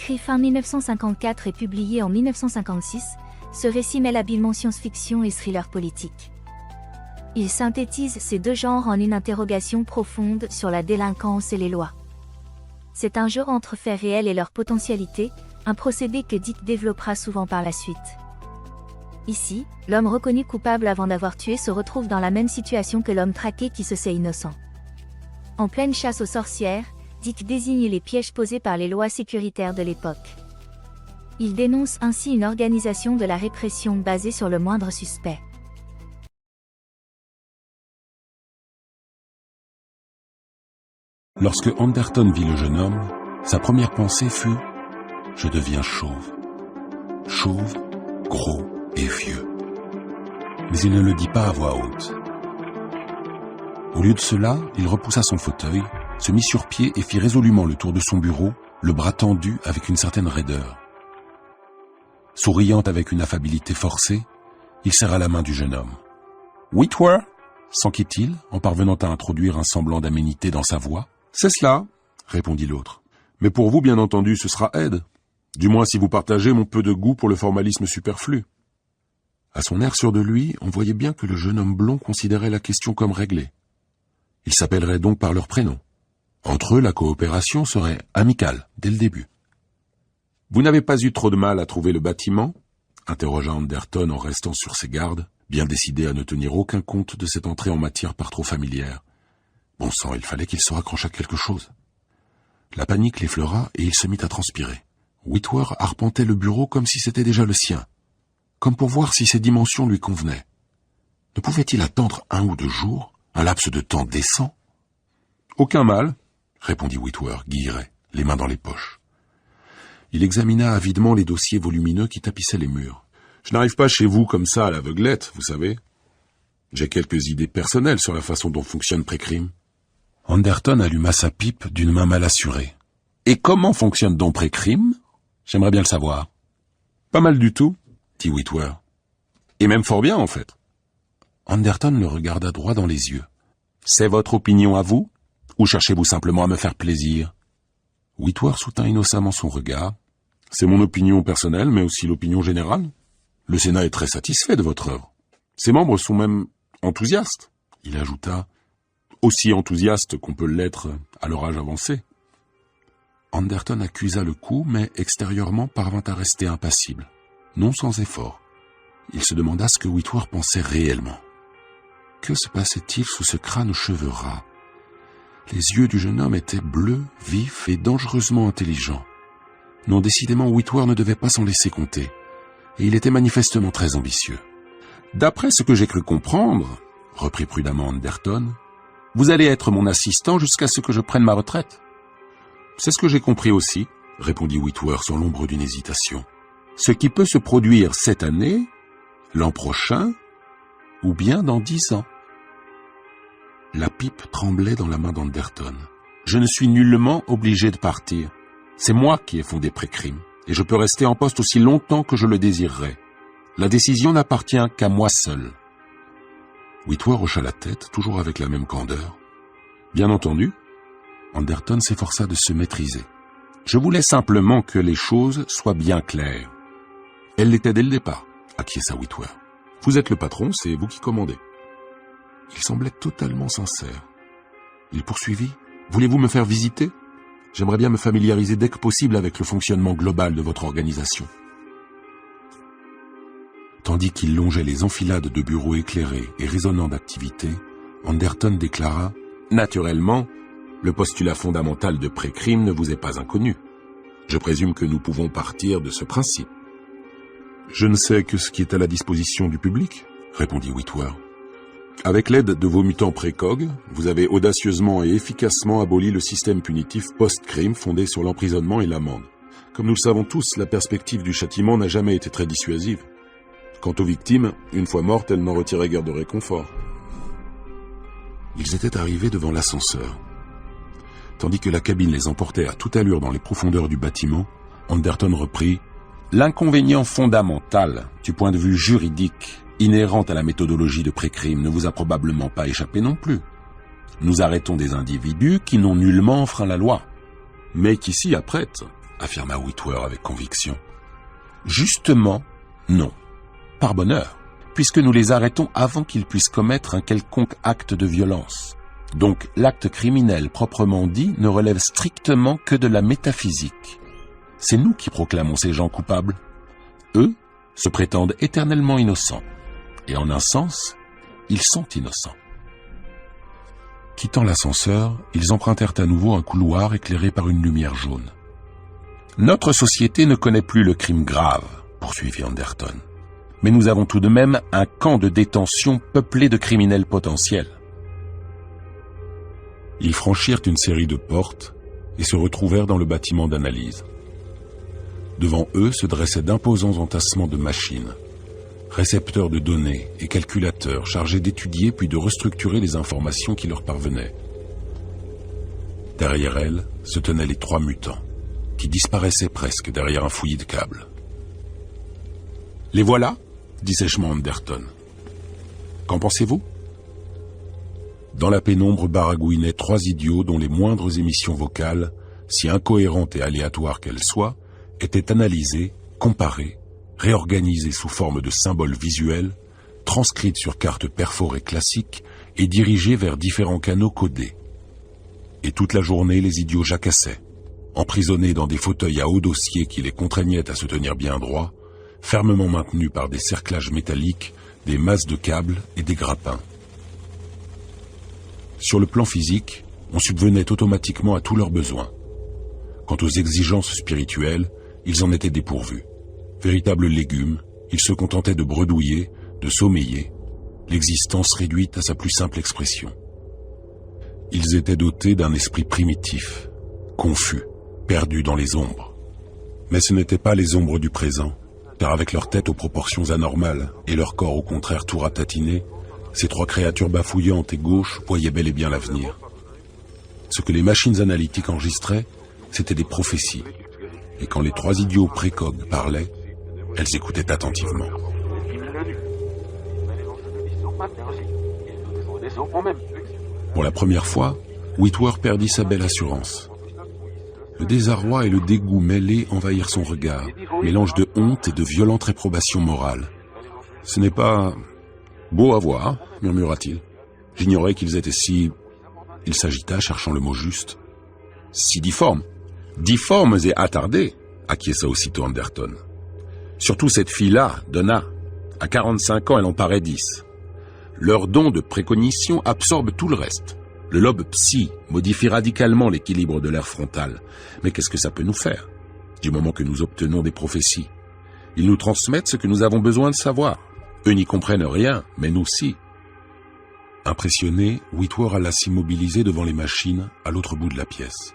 Écrit fin 1954 et publié en 1956, ce récit mêle habilement science-fiction et thriller politique. Il synthétise ces deux genres en une interrogation profonde sur la délinquance et les lois. C'est un jeu entre faits réels et leur potentialité, un procédé que Dick développera souvent par la suite. Ici, l'homme reconnu coupable avant d'avoir tué se retrouve dans la même situation que l'homme traqué qui se sait innocent. En pleine chasse aux sorcières, Dick désigne les pièges posés par les lois sécuritaires de l'époque. Il dénonce ainsi une organisation de la répression basée sur le moindre suspect. Lorsque Anderton vit le jeune homme, sa première pensée fut « Je deviens chauve. Chauve, gros et vieux. » Mais il ne le dit pas à voix haute. Au lieu de cela, il repoussa son fauteuil, se mit sur pied et fit résolument le tour de son bureau, le bras tendu avec une certaine raideur. Souriant avec une affabilité forcée, il serra la main du jeune homme. « Whitwer » s'enquit-il, en parvenant à introduire un semblant d'aménité dans sa voix. « C'est cela » répondit l'autre. « Mais pour vous, bien entendu, ce sera Ed. Du moins si vous partagez mon peu de goût pour le formalisme superflu. » À son air sûr de lui, on voyait bien que le jeune homme blond considérait la question comme réglée. Ils s'appelleraient donc par leur prénom. Entre eux, la coopération serait amicale, dès le début. « Vous n'avez pas eu trop de mal à trouver le bâtiment ?» interrogea Anderton en restant sur ses gardes, bien décidé à ne tenir aucun compte de cette entrée en matière par trop familière. Bon sang, il fallait qu'il se raccrochât à quelque chose. La panique l'effleura et il se mit à transpirer. Whitwer arpentait le bureau comme si c'était déjà le sien, comme pour voir si ses dimensions lui convenaient. Ne pouvait-il attendre 1 ou 2 jours, un laps de temps décent? « Aucun mal, » répondit Whitwer, guilleret, les mains dans les poches. Il examina avidement les dossiers volumineux qui tapissaient les murs. « Je n'arrive pas chez vous comme ça à l'aveuglette, vous savez. J'ai quelques idées personnelles sur la façon dont fonctionne Précrime. » Anderton alluma sa pipe d'une main mal assurée. « Et comment fonctionne donc Précrime? J'aimerais bien le savoir. »« Pas mal du tout, » dit Whitwer. « Et même fort bien, en fait. » Anderton le regarda droit dans les yeux. « C'est votre opinion à vous? Ou cherchez-vous simplement à me faire plaisir ?» Whitwer soutint innocemment son regard. « C'est mon opinion personnelle, mais aussi l'opinion générale. Le Sénat est très satisfait de votre œuvre. Ses membres sont même enthousiastes. » Il ajouta, « aussi enthousiastes qu'on peut l'être à leur âge avancé. » Anderton accusa le coup, mais extérieurement parvint à rester impassible, non sans effort. Il se demanda ce que Whitwer pensait réellement. Que se passait-il sous ce crâne aux cheveux ras? Les yeux du jeune homme étaient bleus, vifs et dangereusement intelligents. Non, décidément, Whitwer ne devait pas s'en laisser compter, et il était manifestement très ambitieux. « D'après ce que j'ai cru comprendre, » reprit prudemment Anderton, « vous allez être mon assistant jusqu'à ce que je prenne ma retraite. »« C'est ce que j'ai compris aussi, » répondit Whitwer sur l'ombre d'une hésitation. « Ce qui peut se produire cette année, l'an prochain, ou bien dans 10 ans. » La pipe tremblait dans la main d'Anderton. « Je ne suis nullement obligé de partir. C'est moi qui ai fondé Précrime, et je peux rester en poste aussi longtemps que je le désirerai. La décision n'appartient qu'à moi seul. » Whitwer hocha la tête, toujours avec la même candeur. « Bien entendu. » Anderton s'efforça de se maîtriser. « Je voulais simplement que les choses soient bien claires. » « Elle l'était dès le départ, » acquiesça Whitwer. « Vous êtes le patron, c'est vous qui commandez. » Il semblait totalement sincère. Il poursuivit. « Voulez-vous me faire visiter? J'aimerais bien me familiariser dès que possible avec le fonctionnement global de votre organisation. » Tandis qu'il longeait les enfilades de bureaux éclairés et résonnants d'activité, Anderton déclara « Naturellement, le postulat fondamental de Précrime ne vous est pas inconnu. Je présume que nous pouvons partir de ce principe. » « Je ne sais que ce qui est à la disposition du public, » répondit Whitwer. « Avec l'aide de vos mutants précog, vous avez audacieusement et efficacement aboli le système punitif post-crime fondé sur l'emprisonnement et l'amende. Comme nous le savons tous, la perspective du châtiment n'a jamais été très dissuasive. Quant aux victimes, une fois mortes, elles n'en retiraient guère de réconfort. » Ils étaient arrivés devant l'ascenseur. Tandis que la cabine les emportait à toute allure dans les profondeurs du bâtiment, Anderton reprit « L'inconvénient fondamental, du point de vue juridique, inhérent à la méthodologie de Précrime, ne vous a probablement pas échappé non plus. Nous arrêtons des individus qui n'ont nullement enfreint la loi, mais qui s'y apprêtent. affirma Whitwer avec conviction. Justement, non. Par bonheur, puisque nous les arrêtons avant qu'ils puissent commettre un quelconque acte de violence. Donc l'acte criminel proprement dit ne relève strictement que de la métaphysique. C'est nous qui proclamons ces gens coupables. Eux se prétendent éternellement innocents. Et en un sens, ils sont innocents. Quittant l'ascenseur, ils empruntèrent à nouveau un couloir éclairé par une lumière jaune. « Notre société ne connaît plus le crime grave, » poursuivit Anderton. « Mais nous avons tout de même un camp de détention peuplé de criminels potentiels. » Ils franchirent une série de portes et se retrouvèrent dans le bâtiment d'analyse. Devant eux se dressaient d'imposants entassements de machines, récepteurs de données et calculateurs chargés d'étudier puis de restructurer les informations qui leur parvenaient. Derrière elles se tenaient les 3 mutants, qui disparaissaient presque derrière un fouillis de câbles. « Les voilà » dit sèchement Anderton. « Qu'en pensez-vous » Dans la pénombre baragouinaient 3 idiots dont les moindres émissions vocales, si incohérentes et aléatoires qu'elles soient, étaient analysées, comparées, réorganisées sous forme de symboles visuels, transcrites sur cartes perforées classiques et dirigées vers différents canaux codés. Et toute la journée, les idiots jacassaient, emprisonnés dans des fauteuils à haut dossier qui les contraignaient à se tenir bien droit, fermement maintenus par des cerclages métalliques, des masses de câbles et des grappins. Sur le plan physique, on subvenait automatiquement à tous leurs besoins. Quant aux exigences spirituelles, ils en étaient dépourvus. Véritables légumes, ils se contentaient de bredouiller, de sommeiller, l'existence réduite à sa plus simple expression. Ils étaient dotés d'un esprit primitif, confus, perdu dans les ombres. Mais ce n'étaient pas les ombres du présent, car avec leur tête aux proportions anormales et leur corps au contraire tout ratatiné, ces 3 créatures bafouillantes et gauches voyaient bel et bien l'avenir. Ce que les machines analytiques enregistraient, c'étaient des prophéties. Et quand les 3 idiots précogs parlaient, elles écoutaient attentivement. Pour la première fois, Whitwer perdit sa belle assurance. Le désarroi et le dégoût mêlés envahirent son regard, mélange de honte et de violente réprobation morale. « Ce n'est pas beau à voir, » murmura-t-il. « J'ignorais qu'ils étaient si... » Il s'agita, cherchant le mot juste. « Si difformes. Difformes et attardés, » acquiesça aussitôt Anderton. « Surtout cette fille-là, Donna. À 45 ans, elle en paraît 10. Leur don de précognition absorbe tout le reste. Le lobe psy modifie radicalement l'équilibre de l'air frontal. Mais qu'est-ce que ça peut nous faire, du moment que nous obtenons des prophéties? Ils nous transmettent ce que nous avons besoin de savoir. Eux n'y comprennent rien, mais nous si. » Impressionné, Whitwer alla s'immobiliser devant les machines à l'autre bout de la pièce.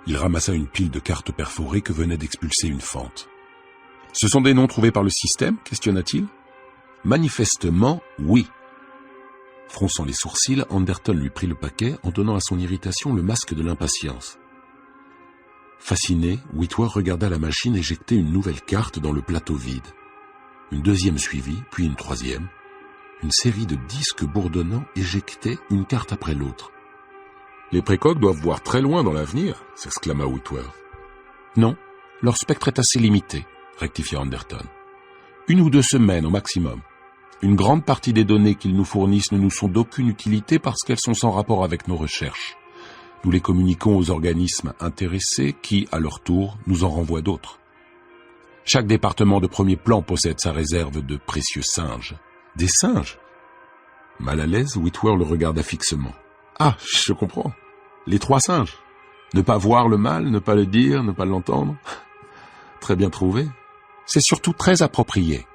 Il ramassa une pile de cartes perforées que venait d'expulser une fente. « Ce sont des noms trouvés par le système ?» questionna-t-il. « Manifestement, oui. » Fronçant les sourcils, Anderton lui prit le paquet en donnant à son irritation le masque de l'impatience. Fasciné, Whitwer regarda la machine éjecter une nouvelle carte dans le plateau vide. Une deuxième suivit, puis une troisième. Une série de disques bourdonnants éjectaient une carte après l'autre. « Les précogs doivent voir très loin dans l'avenir » s'exclama Whitwer. « Non, leur spectre est assez limité » rectifia Anderton. « 1 ou 2 semaines au maximum. Une grande partie des données qu'ils nous fournissent ne nous sont d'aucune utilité parce qu'elles sont sans rapport avec nos recherches. Nous les communiquons aux organismes intéressés qui, à leur tour, nous en renvoient d'autres. Chaque département de premier plan possède sa réserve de précieux singes. » « Des singes ?» Mal à l'aise, Whitwer le regarda fixement. « Ah, je comprends. Les 3 singes. Ne pas voir le mal, ne pas le dire, ne pas l'entendre. Très bien trouvé. C'est surtout très approprié. »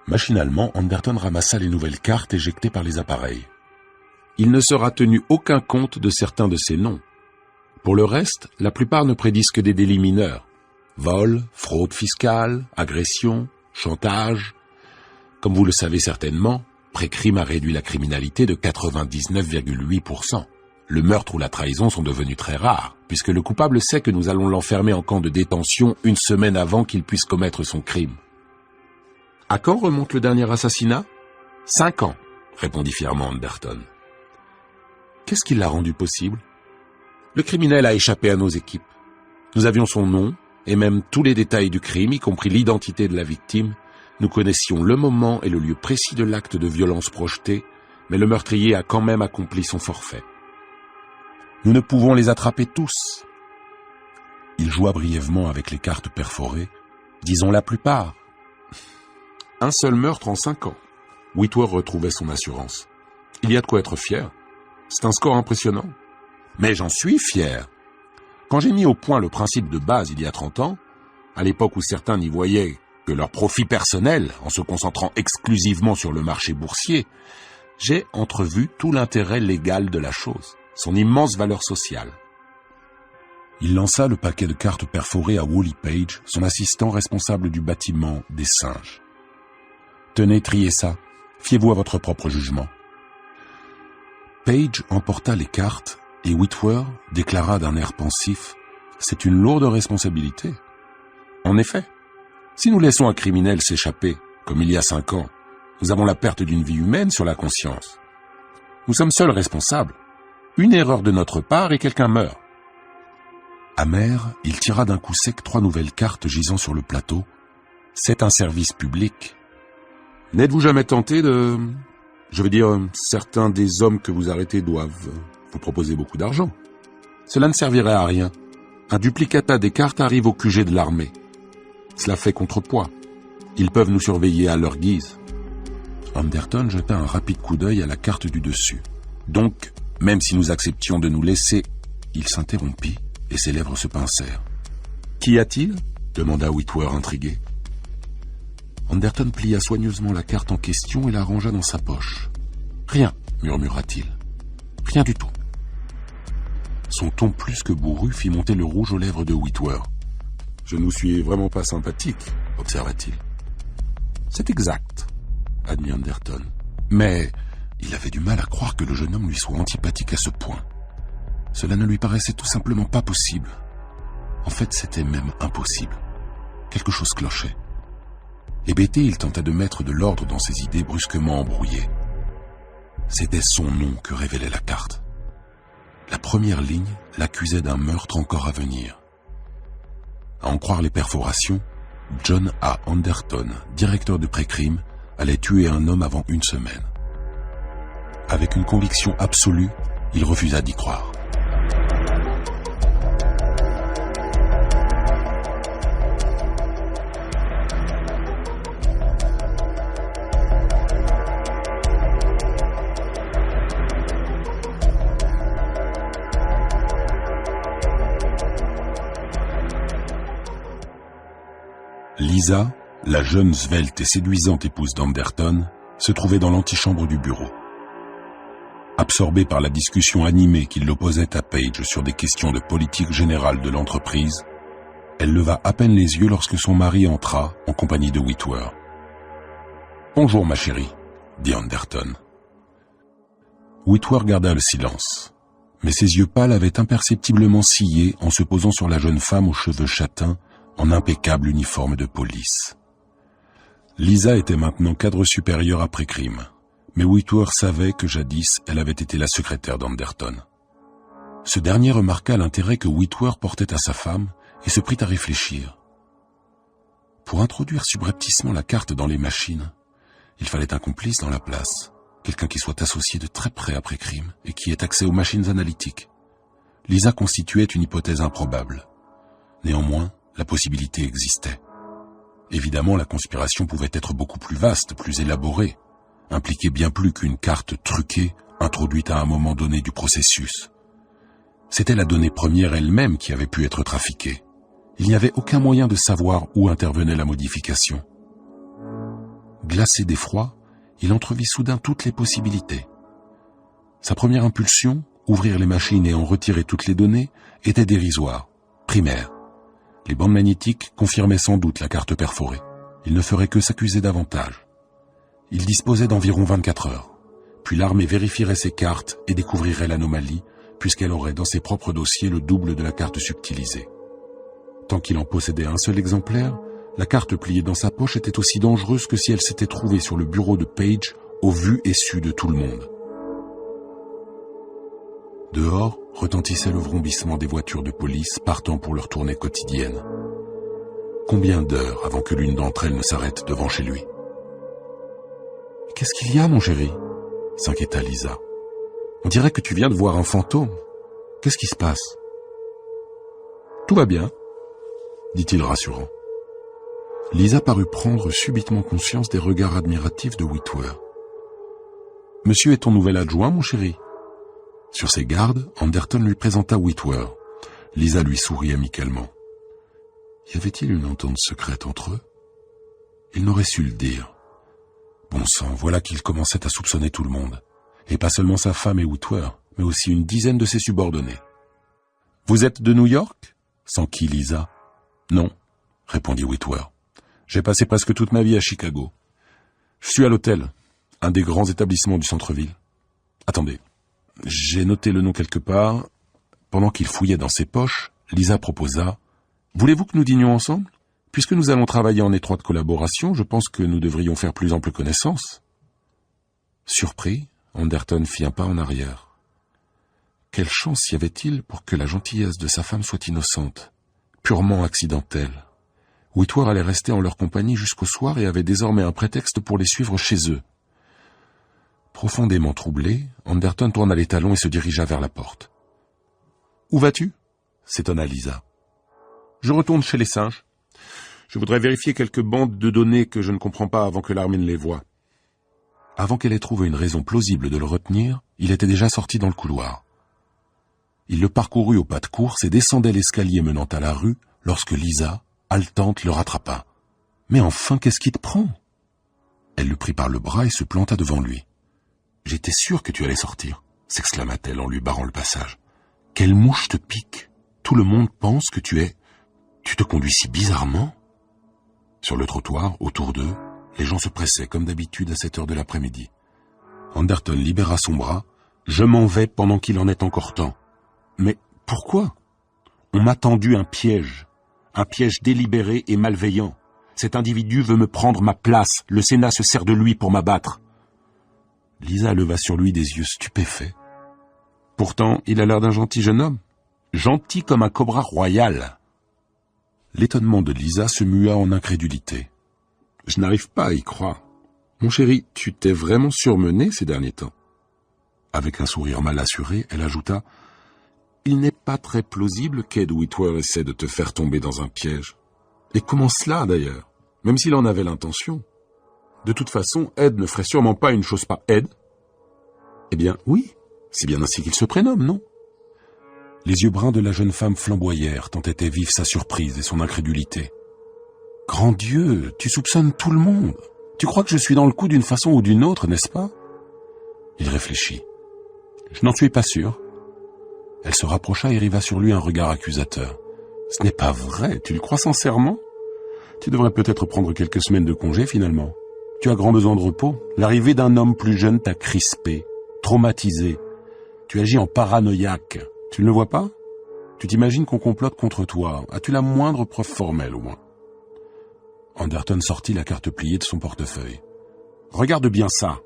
Machinalement, Anderton ramassa les nouvelles cartes éjectées par les appareils. Il ne sera tenu aucun compte de certains de ces noms. Pour le reste, la plupart ne prédisent que des délits mineurs. Vol, fraude fiscale, agression, chantage. Comme vous le savez certainement, Précrime a réduit la criminalité de 99,8%. Le meurtre ou la trahison sont devenus très rares, puisque le coupable sait que nous allons l'enfermer en camp de détention 1 semaine avant qu'il puisse commettre son crime. « À quand remonte le dernier assassinat ?»« 5 ans, répondit fièrement Anderton. « Qu'est-ce qui l'a rendu possible ? Le criminel a échappé à nos équipes. Nous avions son nom, et même tous les détails du crime, y compris l'identité de la victime. Nous connaissions le moment et le lieu précis de l'acte de violence projeté, mais le meurtrier a quand même accompli son forfait. Nous ne pouvons les attraper tous. Il joua brièvement avec les cartes perforées. Disons la plupart. Un seul meurtre en 5 ans. Whitwer retrouvait son assurance. Il y a de quoi être fier. C'est un score impressionnant. Mais j'en suis fier. Quand j'ai mis au point le principe de base il y a 30 ans, à l'époque où certains n'y voyaient que leur profit personnel en se concentrant exclusivement sur le marché boursier, j'ai entrevu tout l'intérêt légal de la chose, son immense valeur sociale. Il lança le paquet de cartes perforées à Wally Page, son assistant responsable du bâtiment des singes. « Tenez, triez ça. Fiez-vous à votre propre jugement. » Page emporta les cartes et Whitwer déclara d'un air pensif « C'est une lourde responsabilité. » En effet, si nous laissons un criminel s'échapper, comme il y a 5 ans, nous avons la perte d'une vie humaine sur la conscience. Nous sommes seuls responsables. Une erreur de notre part et quelqu'un meurt. Amer, il tira d'un coup sec 3 nouvelles cartes gisant sur le plateau. C'est un service public. N'êtes-vous jamais tenté de... Je veux dire, certains des hommes que vous arrêtez doivent vous proposer beaucoup d'argent. Cela ne servirait à rien. Un duplicata des cartes arrive au QG de l'armée. Cela fait contrepoids. Ils peuvent nous surveiller à leur guise. Anderton jeta un rapide coup d'œil à la carte du dessus. Donc, même si nous acceptions de nous laisser... Il s'interrompit et ses lèvres se pincèrent. « Qu'y a-t-il » demanda Whitwer intrigué. Anderton plia soigneusement la carte en question et la rangea dans sa poche. « Rien, murmura-t-il. Rien du tout. » Son ton plus que bourru fit monter le rouge aux lèvres de Whitwer. « Je ne vous suis vraiment pas sympathique, observa-t-il. »« C'est exact, » admit Anderton. Mais il avait du mal à croire que le jeune homme lui soit antipathique à ce point. Cela ne lui paraissait tout simplement pas possible. En fait, c'était même impossible. Quelque chose clochait. Hébété, il tenta de mettre de l'ordre dans ses idées brusquement embrouillées. C'était son nom que révélait la carte. La première ligne l'accusait d'un meurtre encore à venir. À en croire les perforations, John A. Anderton, directeur de pré-crime, allait tuer un homme avant 1 semaine. Avec une conviction absolue, il refusa d'y croire. Lisa, la jeune svelte et séduisante épouse d'Anderton, se trouvait dans l'antichambre du bureau. Absorbée par la discussion animée qui l'opposait à Page sur des questions de politique générale de l'entreprise, elle leva à peine les yeux lorsque son mari entra en compagnie de Whitwer. « Bonjour ma chérie », dit Anderton. Whitwer garda le silence, mais ses yeux pâles avaient imperceptiblement scié en se posant sur la jeune femme aux cheveux châtains en impeccable uniforme de police. Lisa était maintenant cadre supérieur après-crime, mais Whitwer savait que jadis elle avait été la secrétaire d'Anderton. Ce dernier remarqua l'intérêt que Whitwer portait à sa femme et se prit à réfléchir. Pour introduire subrepticement la carte dans les machines, il fallait un complice dans la place, quelqu'un qui soit associé de très près après-crime et qui ait accès aux machines analytiques. Lisa constituait une hypothèse improbable. Néanmoins, la possibilité existait. Évidemment, la conspiration pouvait être beaucoup plus vaste, plus élaborée, impliquer bien plus qu'une carte truquée introduite à un moment donné du processus. C'était la donnée première elle-même qui avait pu être trafiquée. Il n'y avait aucun moyen de savoir où intervenait la modification. Glacé d'effroi, il entrevit soudain toutes les possibilités. Sa première impulsion, ouvrir les machines et en retirer toutes les données, était dérisoire, primaire. Les bandes magnétiques confirmaient sans doute la carte perforée. Il ne ferait que s'accuser davantage. Il disposait d'environ 24 heures. Puis l'armée vérifierait ses cartes et découvrirait l'anomalie, puisqu'elle aurait dans ses propres dossiers le double de la carte subtilisée. Tant qu'il en possédait un seul exemplaire, la carte pliée dans sa poche était aussi dangereuse que si elle s'était trouvée sur le bureau de Page, au vu et su de tout le monde. Dehors retentissait le vrombissement des voitures de police partant pour leur tournée quotidienne. Combien d'heures avant que l'une d'entre elles ne s'arrête devant chez lui? « Qu'est-ce qu'il y a, mon chéri ?» s'inquiéta Lisa. « On dirait que tu viens de voir un fantôme. Qu'est-ce qui se passe ?»« Tout va bien, » dit-il rassurant. Lisa parut prendre subitement conscience des regards admiratifs de Whitwer. « Monsieur est ton nouvel adjoint, mon chéri ?» Sur ses gardes, Anderton lui présenta Whitwer. Lisa lui sourit amicalement. Y avait-il une entente secrète entre eux? Il n'aurait su le dire. Bon sang, voilà qu'il commençait à soupçonner tout le monde. Et pas seulement sa femme et Whitwer, mais aussi une dizaine de ses subordonnés. « Vous êtes de New York ?» s'enquit Lisa. « Non », répondit Whitwer. « J'ai passé presque toute ma vie à Chicago. Je suis à l'hôtel, un des grands établissements du centre-ville. Attendez, j'ai noté le nom quelque part. » Pendant qu'il fouillait dans ses poches, Lisa proposa « Voulez-vous que nous dînions ensemble ? Puisque nous allons travailler en étroite collaboration, je pense que nous devrions faire plus ample connaissance. » Surpris, Anderton fit un pas en arrière. Quelle chance y avait-il pour que la gentillesse de sa femme soit innocente, purement accidentelle. Whitwer allait rester en leur compagnie jusqu'au soir et avait désormais un prétexte pour les suivre chez eux. Profondément troublé, Anderton tourna les talons et se dirigea vers la porte. « Où vas-tu » s'étonna Lisa. « Je retourne chez les singes. Je voudrais vérifier quelques bandes de données que je ne comprends pas avant que Larmin les voie. » Avant qu'elle ait trouvé une raison plausible de le retenir, il était déjà sorti dans le couloir. Il le parcourut au pas de course et descendait l'escalier menant à la rue lorsque Lisa, haletante, le rattrapa. « Mais enfin, qu'est-ce qui te prend ?» Elle le prit par le bras et se planta devant lui. « J'étais sûre que tu allais sortir » s'exclama-t-elle en lui barrant le passage. « Quelle mouche te pique? Tout le monde pense que tu te conduis si bizarrement ?» Sur le trottoir, autour d'eux, les gens se pressaient comme d'habitude à cette heure de l'après-midi. Anderton libéra son bras. « Je m'en vais pendant qu'il en est encore temps. »« Mais pourquoi ?»« On m'a tendu un piège délibéré et malveillant. Cet individu veut me prendre ma place. Le Sénat se sert de lui pour m'abattre. » Lisa leva sur lui des yeux stupéfaits. « Pourtant, il a l'air d'un gentil jeune homme. Gentil comme un cobra royal. » L'étonnement de Lisa se mua en incrédulité. « Je n'arrive pas à y croire. Mon chéri, tu t'es vraiment surmené ces derniers temps. » Avec un sourire mal assuré, elle ajouta « Il n'est pas très plausible qu'Ed Whitwer essaie de te faire tomber dans un piège. Et comment cela, d'ailleurs, même s'il en avait l'intention? De toute façon, Ed ne ferait sûrement pas une chose pas Ed. » « Eh bien, oui, c'est bien ainsi qu'il se prénomme, non ?» Les yeux bruns de la jeune femme flamboyèrent, tant était vive sa surprise et son incrédulité. « Grand Dieu, tu soupçonnes tout le monde. Tu crois que je suis dans le coup d'une façon ou d'une autre, n'est-ce pas ?» Il réfléchit. « Je n'en suis pas sûr. » Elle se rapprocha et riva sur lui un regard accusateur. « Ce n'est pas vrai, tu le crois sincèrement? Tu devrais peut-être prendre quelques semaines de congé finalement. Tu as grand besoin de repos. L'arrivée d'un homme plus jeune t'a crispé, traumatisé. Tu agis en paranoïaque. Tu ne le vois pas? Tu t'imagines qu'on complote contre toi. As-tu la moindre preuve formelle, au moins ?» Anderton sortit la carte pliée de son portefeuille. « Regarde bien ça !»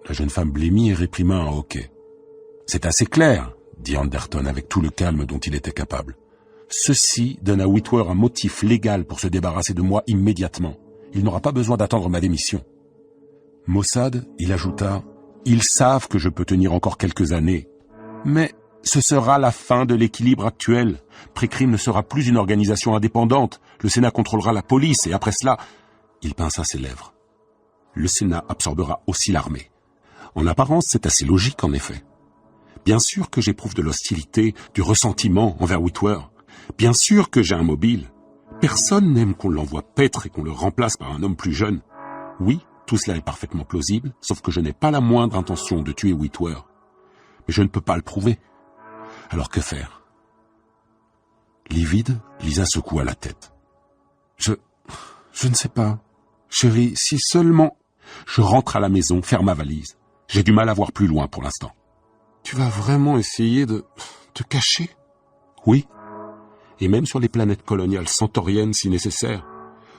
La jeune femme blêmit et réprima un hoquet. « C'est assez clair, » dit Anderton avec tout le calme dont il était capable. « Ceci donne à Whitwer un motif légal pour se débarrasser de moi immédiatement. Il n'aura pas besoin d'attendre ma démission. » Maussade, il ajouta, « Ils savent que je peux tenir encore quelques années. Mais ce sera la fin de l'équilibre actuel. Précrime ne sera plus une organisation indépendante. Le Sénat contrôlera la police et après cela... » Il pinça ses lèvres. « Le Sénat absorbera aussi l'armée. En apparence, c'est assez logique en effet. Bien sûr que j'éprouve de l'hostilité, du ressentiment envers Whitwer. Bien sûr que j'ai un mobile. Personne n'aime qu'on l'envoie paître et qu'on le remplace par un homme plus jeune. Oui, tout cela est parfaitement plausible, sauf que je n'ai pas la moindre intention de tuer Whitwer. Mais je ne peux pas le prouver. Alors que faire? » Livide, Lisa secoua la tête. Je ne sais pas. Chérie, si seulement... Je rentre à la maison, faire ma valise. J'ai du mal à voir plus loin pour l'instant. Tu vas vraiment essayer de te cacher? Oui. Et même sur les planètes coloniales centauriennes si nécessaire.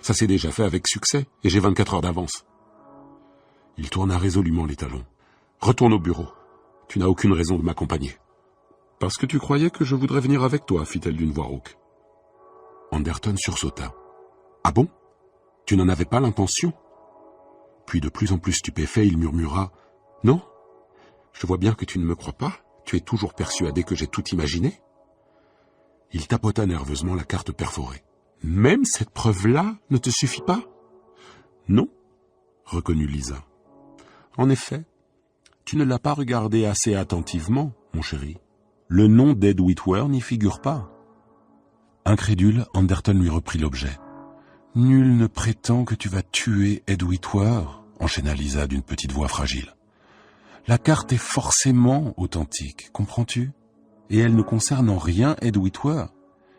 Ça s'est déjà fait avec succès et j'ai 24 heures d'avance. Il tourna résolument les talons. Retourne au bureau. Tu n'as aucune raison de m'accompagner. « Parce que tu croyais que je voudrais venir avec toi, fit-elle d'une voix rauque. Anderton sursauta. « Ah bon? Tu n'en avais pas l'intention ?» Puis de plus en plus stupéfait, il murmura « Non, je vois bien que tu ne me crois pas, tu es toujours persuadé que j'ai tout imaginé. » Il tapota nerveusement la carte perforée. « Même cette preuve-là ne te suffit pas ?»« Non, » reconnut Lisa. « En effet, tu ne l'as pas regardé assez attentivement, mon chéri. Le nom d'Ed Whitwer n'y figure pas. » Incrédule, Anderton lui reprit l'objet. « Nul ne prétend que tu vas tuer Ed Whitwer, » enchaîna Lisa d'une petite voix fragile. « La carte est forcément authentique, comprends-tu? Et elle ne concerne en rien Ed Whitwer.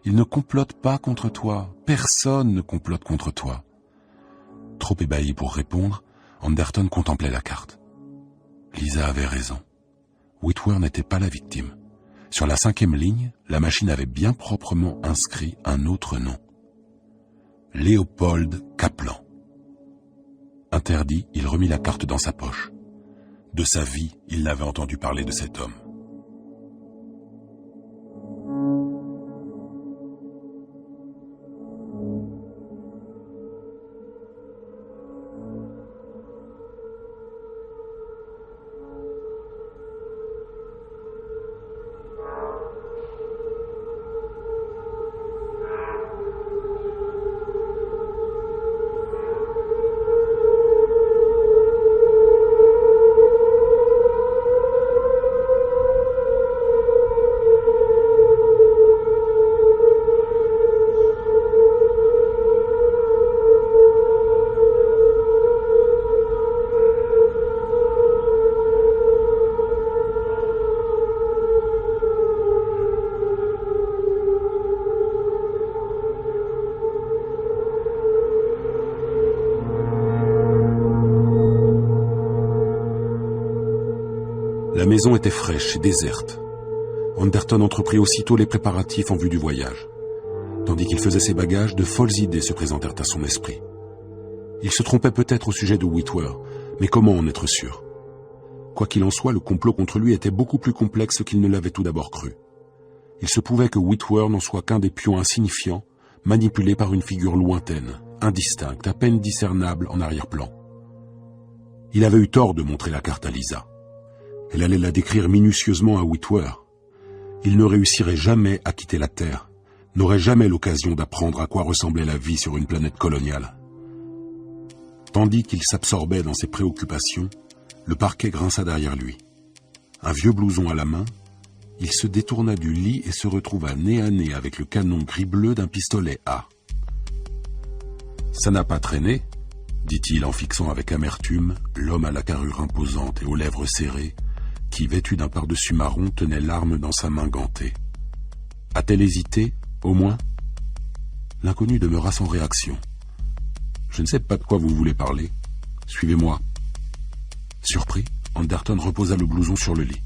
Il ne complote pas contre toi. Personne ne complote contre toi. » Trop ébahi pour répondre, Anderton contemplait la carte. Lisa avait raison. Whitwer n'était pas la victime. Sur la 5e ligne, la machine avait bien proprement inscrit un autre nom. Léopold Kaplan. Interdit, il remit la carte dans sa poche. De sa vie, il n'avait entendu parler de cet homme. La maison était fraîche et déserte. Anderton entreprit aussitôt les préparatifs en vue du voyage. Tandis qu'il faisait ses bagages, de folles idées se présentèrent à son esprit. Il se trompait peut-être au sujet de Whitwer, mais comment en être sûr? Quoi qu'il en soit, le complot contre lui était beaucoup plus complexe qu'il ne l'avait tout d'abord cru. Il se pouvait que Whitwer n'en soit qu'un des pions insignifiants, manipulés par une figure lointaine, indistincte, à peine discernable en arrière-plan. Il avait eu tort de montrer la carte à Lisa. Elle allait la décrire minutieusement à Whitwer. Il ne réussirait jamais à quitter la Terre, n'aurait jamais l'occasion d'apprendre à quoi ressemblait la vie sur une planète coloniale. Tandis qu'il s'absorbait dans ses préoccupations, le parquet grinça derrière lui. Un vieux blouson à la main, il se détourna du lit et se retrouva nez à nez avec le canon gris-bleu d'un pistolet A. « Ça n'a pas traîné ?» dit-il en fixant avec amertume l'homme à la carrure imposante et aux lèvres serrées, qui, vêtu d'un pardessus marron, tenait l'arme dans sa main gantée. A-t-elle hésité, au moins? L'inconnu demeura sans réaction. « Je ne sais pas de quoi vous voulez parler. Suivez-moi. » Surpris, Anderton reposa le blouson sur le lit.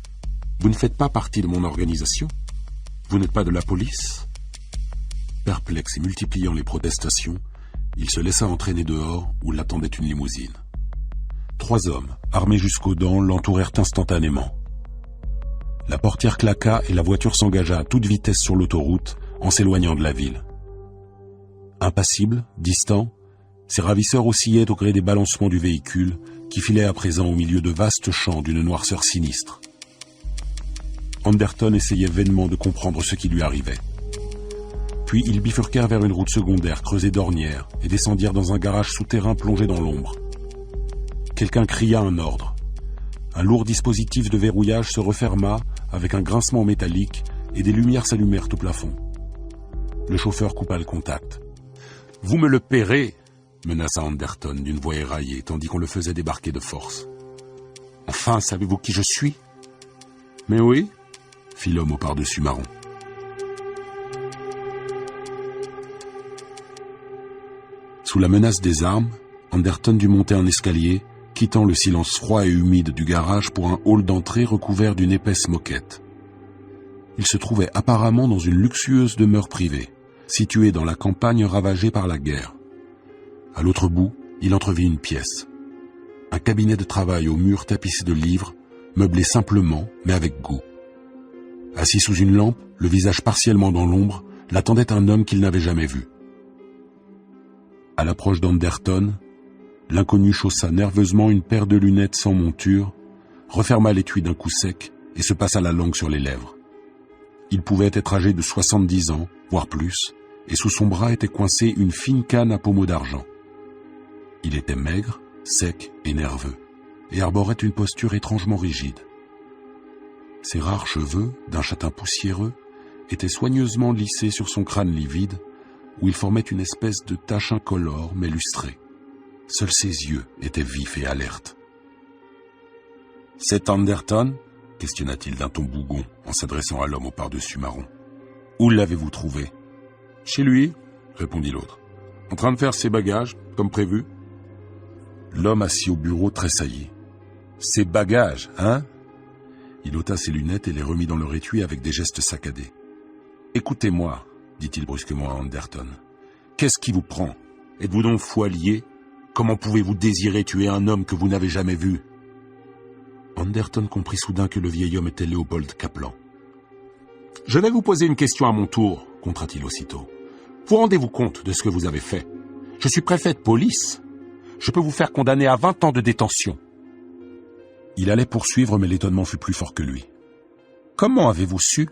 « Vous ne faites pas partie de mon organisation? Vous n'êtes pas de la police ?» Perplexe et multipliant les protestations, il se laissa entraîner dehors où l'attendait une limousine. 3 hommes, armés jusqu'aux dents, l'entourèrent instantanément. La portière claqua et la voiture s'engagea à toute vitesse sur l'autoroute, en s'éloignant de la ville. Impassibles, distants, ces ravisseurs oscillaient au gré des balancements du véhicule, qui filait à présent au milieu de vastes champs d'une noirceur sinistre. Anderton essayait vainement de comprendre ce qui lui arrivait. Puis ils bifurquèrent vers une route secondaire creusée d'ornières et descendirent dans un garage souterrain plongé dans l'ombre. Quelqu'un cria un ordre. Un lourd dispositif de verrouillage se referma avec un grincement métallique et des lumières s'allumèrent au plafond. Le chauffeur coupa le contact. « Vous me le paierez !» menaça Anderton d'une voix éraillée tandis qu'on le faisait débarquer de force. « Enfin, savez-vous qui je suis ?»« Mais oui !» fit l'homme au pardessus marron. Sous la menace des armes, Anderton dut monter un escalier, quittant le silence froid et humide du garage pour un hall d'entrée recouvert d'une épaisse moquette. Il se trouvait apparemment dans une luxueuse demeure privée, située dans la campagne ravagée par la guerre. À l'autre bout, il entrevit une pièce. Un cabinet de travail aux murs tapissés de livres, meublé simplement, mais avec goût. Assis sous une lampe, le visage partiellement dans l'ombre, l'attendait un homme qu'il n'avait jamais vu. À l'approche d'Anderton, l'inconnu chaussa nerveusement une paire de lunettes sans monture, referma l'étui d'un coup sec et se passa la langue sur les lèvres. Il pouvait être âgé de 70 ans, voire plus, et sous son bras était coincée une fine canne à pommeau d'argent. Il était maigre, sec et nerveux, et arborait une posture étrangement rigide. Ses rares cheveux, d'un châtain poussiéreux, étaient soigneusement lissés sur son crâne livide, où il formait une espèce de tache incolore mais lustrée. Seuls ses yeux étaient vifs et alertes. « C'est Anderton ?» questionna-t-il d'un ton bougon en s'adressant à l'homme au par-dessus marron. « Où l'avez-vous trouvé ?»« Chez lui, » répondit l'autre. « En train de faire ses bagages, comme prévu. » L'homme assis au bureau tressaillit. « Ses bagages, hein ?» Il ôta ses lunettes et les remit dans leur étui avec des gestes saccadés. « Écoutez-moi, » dit-il brusquement à Anderton. « Qu'est-ce qui vous prend? Êtes-vous donc fou allié? Comment pouvez-vous désirer tuer un homme que vous n'avez jamais vu ?» Anderton comprit soudain que le vieil homme était Léopold Kaplan. « Je vais vous poser une question à mon tour, » contra-t-il aussitôt. « Vous rendez-vous compte de ce que vous avez fait? Je suis préfet de police. Je peux vous faire condamner à 20 ans de détention. » Il allait poursuivre, mais l'étonnement fut plus fort que lui. « Comment avez-vous su ?»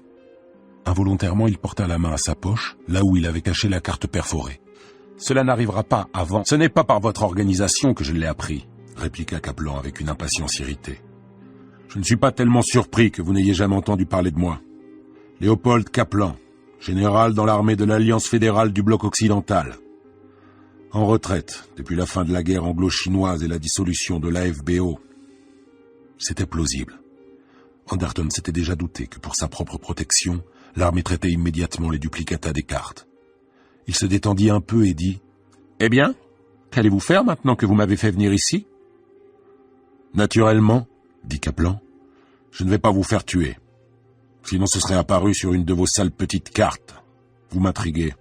Involontairement, il porta la main à sa poche, là où il avait caché la carte perforée. « Cela n'arrivera pas avant. Ce n'est pas par votre organisation que je l'ai appris, » répliqua Kaplan avec une impatience irritée. « Je ne suis pas tellement surpris que vous n'ayez jamais entendu parler de moi. Léopold Kaplan, général dans l'armée de l'Alliance fédérale du bloc occidental. En retraite depuis la fin de la guerre anglo-chinoise et la dissolution de l'AFBO. » C'était plausible. Anderton s'était déjà douté que pour sa propre protection, l'armée traitait immédiatement les duplicata des cartes. Il se détendit un peu et dit « Eh bien, qu'allez-vous faire maintenant que vous m'avez fait venir ici ?»« Naturellement, » dit Kaplan, « je ne vais pas vous faire tuer. Sinon ce serait apparu sur une de vos sales petites cartes. Vous m'intriguez.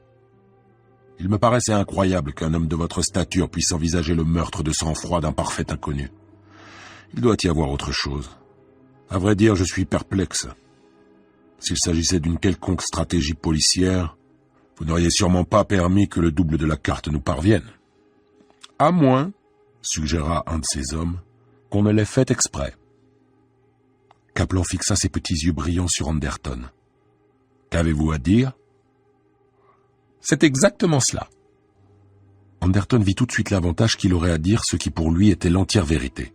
Il me paraissait incroyable qu'un homme de votre stature puisse envisager le meurtre de sang-froid d'un parfait inconnu. Il doit y avoir autre chose. À vrai dire, je suis perplexe. S'il s'agissait d'une quelconque stratégie policière, vous n'auriez sûrement pas permis que le double de la carte nous parvienne. À moins, suggéra un de ces hommes, qu'on ne l'ait fait exprès. Kaplan fixa ses petits yeux brillants sur Anderton. Qu'avez-vous à dire? C'est exactement cela. Anderton vit tout de suite l'avantage qu'il aurait à dire ce qui pour lui était l'entière vérité.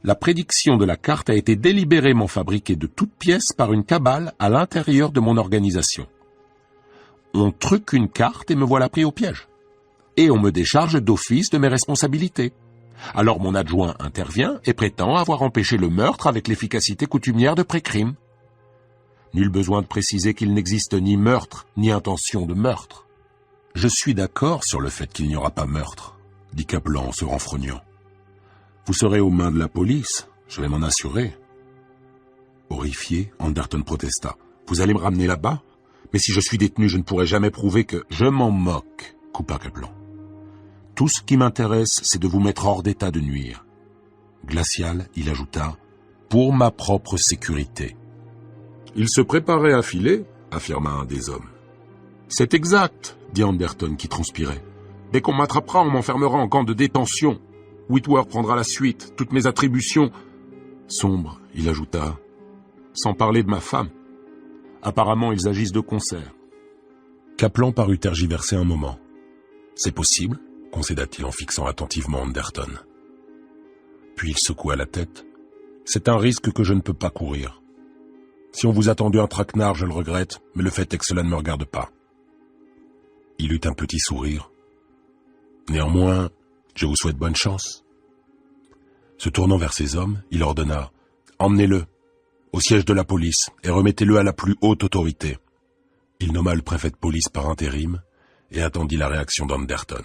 La prédiction de la carte a été délibérément fabriquée de toutes pièces par une cabale à l'intérieur de mon organisation. On truque une carte et me voilà pris au piège. Et on me décharge d'office de mes responsabilités. Alors mon adjoint intervient et prétend avoir empêché le meurtre avec l'efficacité coutumière de pré-crime. Nul besoin de préciser qu'il n'existe ni meurtre, ni intention de meurtre. Je suis d'accord sur le fait qu'il n'y aura pas meurtre, dit Kaplan en se renfrognant. Vous serez aux mains de la police, je vais m'en assurer. Horrifié, Anderton protesta. Vous allez me ramener là-bas? Mais si je suis détenu, je ne pourrai jamais prouver que... Je m'en moque, coupa Kaplan. Tout ce qui m'intéresse, c'est de vous mettre hors d'état de nuire. Glacial, il ajouta, pour ma propre sécurité. Il se préparait à filer, affirma un des hommes. C'est exact, dit Anderton qui transpirait. Dès qu'on m'attrapera, on m'enfermera en camp de détention. Whitworth prendra la suite, toutes mes attributions. Sombre, il ajouta, sans parler de ma femme. Apparemment, ils agissent de concert. Kaplan parut tergiverser un moment. C'est possible, concéda-t-il en fixant attentivement Anderton. Puis il secoua la tête. C'est un risque que je ne peux pas courir. Si on vous a tendu un traquenard, je le regrette, mais le fait est que cela ne me regarde pas. Il eut un petit sourire. Néanmoins, je vous souhaite bonne chance. Se tournant vers ses hommes, il ordonna « Emmenez-le au siège de la police et remettez-le à la plus haute autorité. » Il nomma le préfet de police par intérim et attendit la réaction d'Anderton.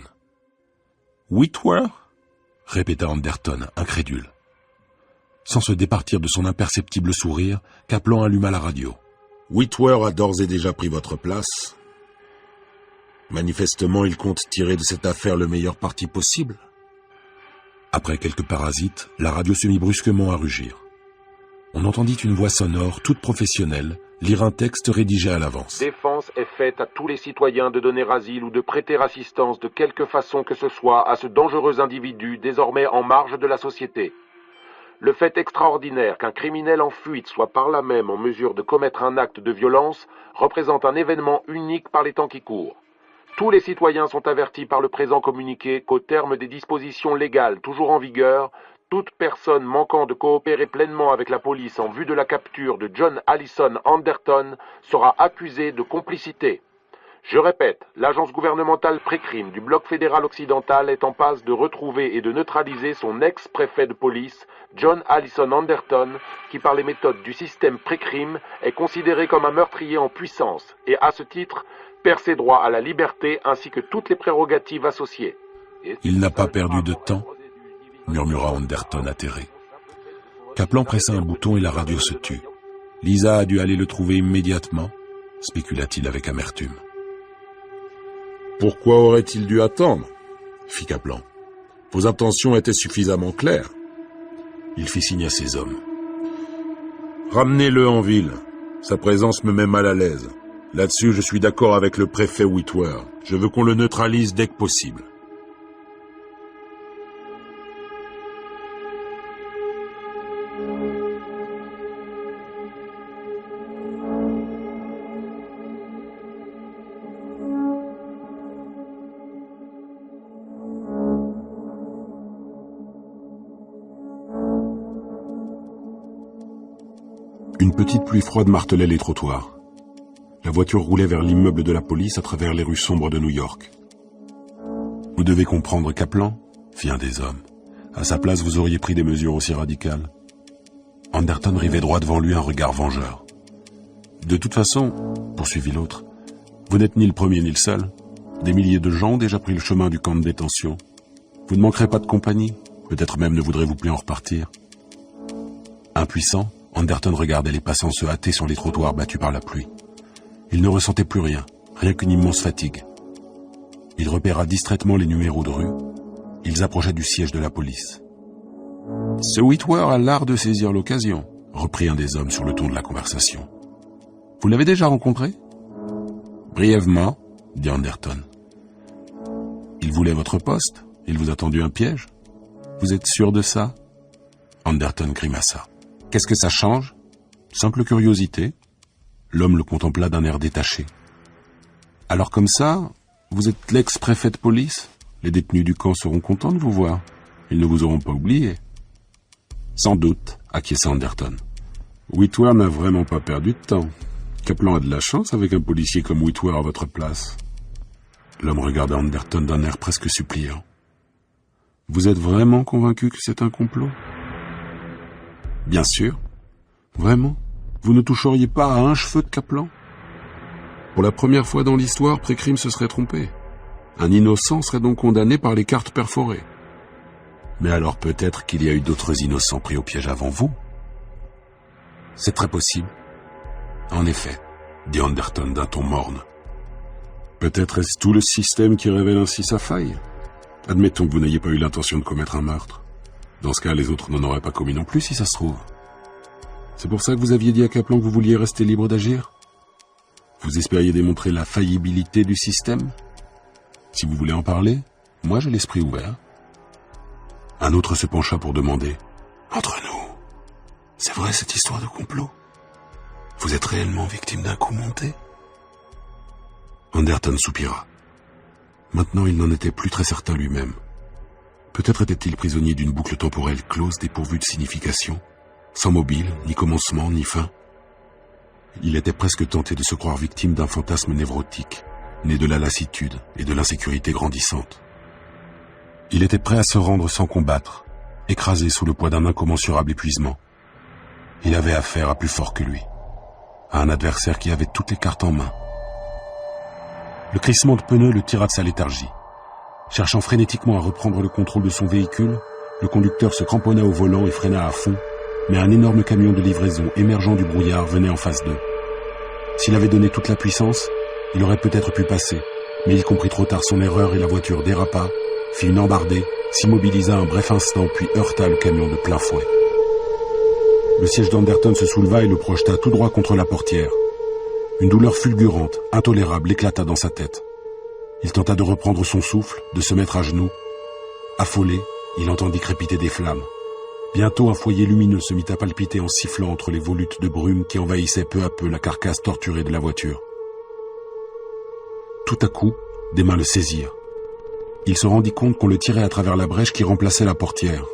« Whitworth ?» répéta Anderton, incrédule. Sans se départir de son imperceptible sourire, Kaplan alluma la radio. « Whitworth a d'ores et déjà pris votre place. Manifestement, il compte tirer de cette affaire le meilleur parti possible. » Après quelques parasites, la radio se mit brusquement à rugir. On entendit une voix sonore, toute professionnelle, lire un texte rédigé à l'avance. Défense est faite à tous les citoyens de donner asile ou de prêter assistance de quelque façon que ce soit à ce dangereux individu désormais en marge de la société. Le fait extraordinaire qu'un criminel en fuite soit par là même en mesure de commettre un acte de violence représente un événement unique par les temps qui courent. Tous les citoyens sont avertis par le présent communiqué qu'au terme des dispositions légales toujours en vigueur, toute personne manquant de coopérer pleinement avec la police en vue de la capture de John Allison Anderton sera accusée de complicité. Je répète, l'agence gouvernementale pré-crime du bloc fédéral occidental est en passe de retrouver et de neutraliser son ex-préfet de police, John Allison Anderton, qui par les méthodes du système pré-crime est considéré comme un meurtrier en puissance et à ce titre perd ses droits à la liberté ainsi que toutes les prérogatives associées. Il n'a pas perdu de temps, murmura Anderton atterré. Kaplan pressa un bouton et la radio se tut. Lisa a dû aller le trouver immédiatement, spécula-t-il avec amertume. Pourquoi aurait-il dû attendre ? Fit Kaplan. Vos intentions étaient suffisamment claires. Il fit signe à ses hommes. Ramenez-le en ville. Sa présence me met mal à l'aise. Là-dessus, je suis d'accord avec le préfet Whitwer. Je veux qu'on le neutralise dès que possible. Une petite pluie froide martelait les trottoirs. La voiture roulait vers l'immeuble de la police à travers les rues sombres de New York. « Vous devez comprendre, Kaplan, » fit un des hommes. « À sa place, vous auriez pris des mesures aussi radicales. » Anderton rivait droit devant lui un regard vengeur. « De toute façon, » poursuivit l'autre, « vous n'êtes ni le premier ni le seul. Des milliers de gens ont déjà pris le chemin du camp de détention. Vous ne manquerez pas de compagnie. Peut-être même ne voudrez-vous plus en repartir. » Impuissant, Anderton regardait les passants se hâter sur les trottoirs battus par la pluie. Il ne ressentait plus rien, rien qu'une immense fatigue. Il repéra distraitement les numéros de rue. Ils approchaient du siège de la police. « Ce Whitwer a l'art de saisir l'occasion », reprit un des hommes sur le ton de la conversation. « Vous l'avez déjà rencontré ?»« Brièvement, » dit Anderton. « Il voulait votre poste ? Il vous a tendu un piège ? Vous êtes sûr de ça ?» Anderton grimaça. « Qu'est-ce que ça change ? Simple curiosité. » L'homme le contempla d'un air détaché. « Alors comme ça, vous êtes l'ex-préfet de police ? Les détenus du camp seront contents de vous voir. Ils ne vous auront pas oublié. »« Sans doute, » acquiesça Anderton. « Whitwer n'a vraiment pas perdu de temps. Kaplan a de la chance avec un policier comme Whitwer à votre place. » L'homme regarda Anderton d'un air presque suppliant. « Vous êtes vraiment convaincu que c'est un complot ? » « Bien sûr. Vraiment ? Vous ne toucheriez pas à un cheveu de Kaplan ? Pour la première fois dans l'histoire, Pré-Crime se serait trompé. Un innocent serait donc condamné par les cartes perforées. Mais alors peut-être qu'il y a eu d'autres innocents pris au piège avant vous ? C'est très possible. En effet, dit Anderton d'un ton morne. Peut-être est-ce tout le système qui révèle ainsi sa faille ? Admettons que vous n'ayez pas eu l'intention de commettre un meurtre. Dans ce cas, les autres n'en auraient pas commis non plus, si ça se trouve. C'est pour ça que vous aviez dit à Kaplan que vous vouliez rester libre d'agir ? Vous espériez démontrer la faillibilité du système ? Si vous voulez en parler, moi j'ai l'esprit ouvert. Un autre se pencha pour demander. Entre nous, c'est vrai cette histoire de complot ? Vous êtes réellement victime d'un coup monté ? Anderton soupira. Maintenant, il n'en était plus très certain lui-même. Peut-être était-il prisonnier d'une boucle temporelle close dépourvue de signification, sans mobile, ni commencement, ni fin. Il était presque tenté de se croire victime d'un fantasme névrotique, né de la lassitude et de l'insécurité grandissante. Il était prêt à se rendre sans combattre, écrasé sous le poids d'un incommensurable épuisement. Il avait affaire à plus fort que lui, à un adversaire qui avait toutes les cartes en main. Le crissement de pneus le tira de sa léthargie. Cherchant frénétiquement à reprendre le contrôle de son véhicule, le conducteur se cramponna au volant et freina à fond, mais un énorme camion de livraison émergeant du brouillard venait en face d'eux. S'il avait donné toute la puissance, il aurait peut-être pu passer, mais il comprit trop tard son erreur et la voiture dérapa, fit une embardée, s'immobilisa un bref instant puis heurta le camion de plein fouet. Le siège d'Anderton se souleva et le projeta tout droit contre la portière. Une douleur fulgurante, intolérable, éclata dans sa tête. Il tenta de reprendre son souffle, de se mettre à genoux. Affolé, il entendit crépiter des flammes. Bientôt, un foyer lumineux se mit à palpiter en sifflant entre les volutes de brume qui envahissaient peu à peu la carcasse torturée de la voiture. Tout à coup, des mains le saisirent. Il se rendit compte qu'on le tirait à travers la brèche qui remplaçait la portière.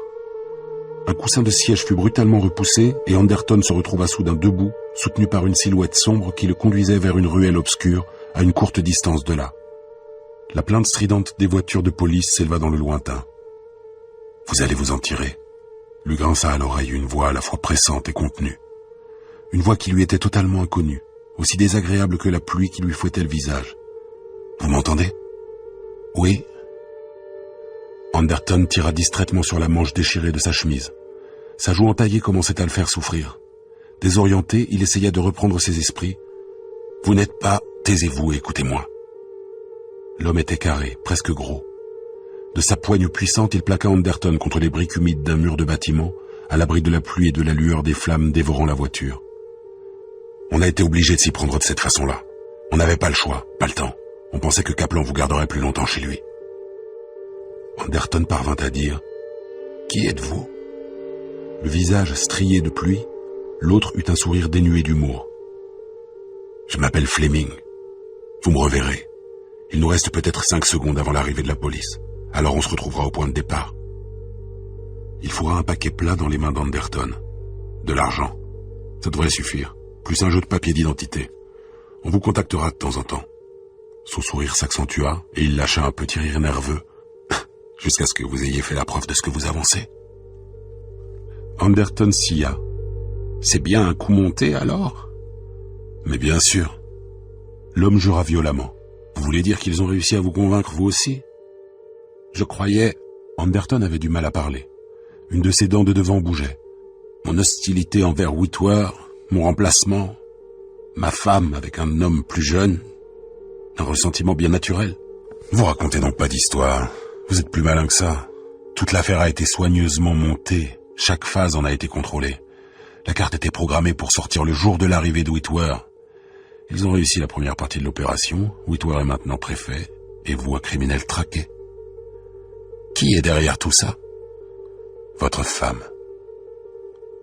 Un coussin de siège fut brutalement repoussé et Anderton se retrouva soudain debout, soutenu par une silhouette sombre qui le conduisait vers une ruelle obscure, à une courte distance de là. La plainte stridente des voitures de police s'éleva dans le lointain. « Vous allez vous en tirer », lui grinça à l'oreille une voix à la fois pressante et contenue. Une voix qui lui était totalement inconnue, aussi désagréable que la pluie qui lui fouettait le visage. « Vous m'entendez ?»« Oui. » Anderton tira distraitement sur la manche déchirée de sa chemise. Sa joue entaillée commençait à le faire souffrir. Désorienté, il essaya de reprendre ses esprits. « Vous n'êtes pas... Taisez-vous et écoutez-moi. » L'homme était carré, presque gros. De sa poigne puissante, il plaqua Anderton contre les briques humides d'un mur de bâtiment, à l'abri de la pluie et de la lueur des flammes dévorant la voiture. « On a été obligé de s'y prendre de cette façon-là. On n'avait pas le choix, pas le temps. On pensait que Kaplan vous garderait plus longtemps chez lui. » Anderton parvint à dire « Qui êtes-vous » Le visage strié de pluie, l'autre eut un sourire dénué d'humour. « Je m'appelle Fleming. Vous me reverrez. Il nous reste peut-être 5 secondes avant l'arrivée de la police. Alors on se retrouvera au point de départ. » Il fourra un paquet plat dans les mains d'Anderton. De l'argent. Ça devrait suffire. Plus un jeu de papier d'identité. On vous contactera de temps en temps. Son sourire s'accentua et il lâcha un petit rire nerveux. Jusqu'à ce que vous ayez fait la preuve de ce que vous avancez. Anderton sia. C'est bien un coup monté alors ? Mais bien sûr. L'homme jura violemment. Vous voulez dire qu'ils ont réussi à vous convaincre vous aussi ? Je croyais... Anderton avait du mal à parler. Une de ses dents de devant bougeait. Mon hostilité envers Whitwer, mon remplacement, ma femme avec un homme plus jeune, un ressentiment bien naturel. Vous racontez donc pas d'histoire. Vous êtes plus malin que ça. Toute l'affaire a été soigneusement montée. Chaque phase en a été contrôlée. La carte était programmée pour sortir le jour de l'arrivée de Whitwer. Ils ont réussi la première partie de l'opération. Whitwer est maintenant préfet, et vous un criminel traqué. Qui est derrière tout ça ? Votre femme.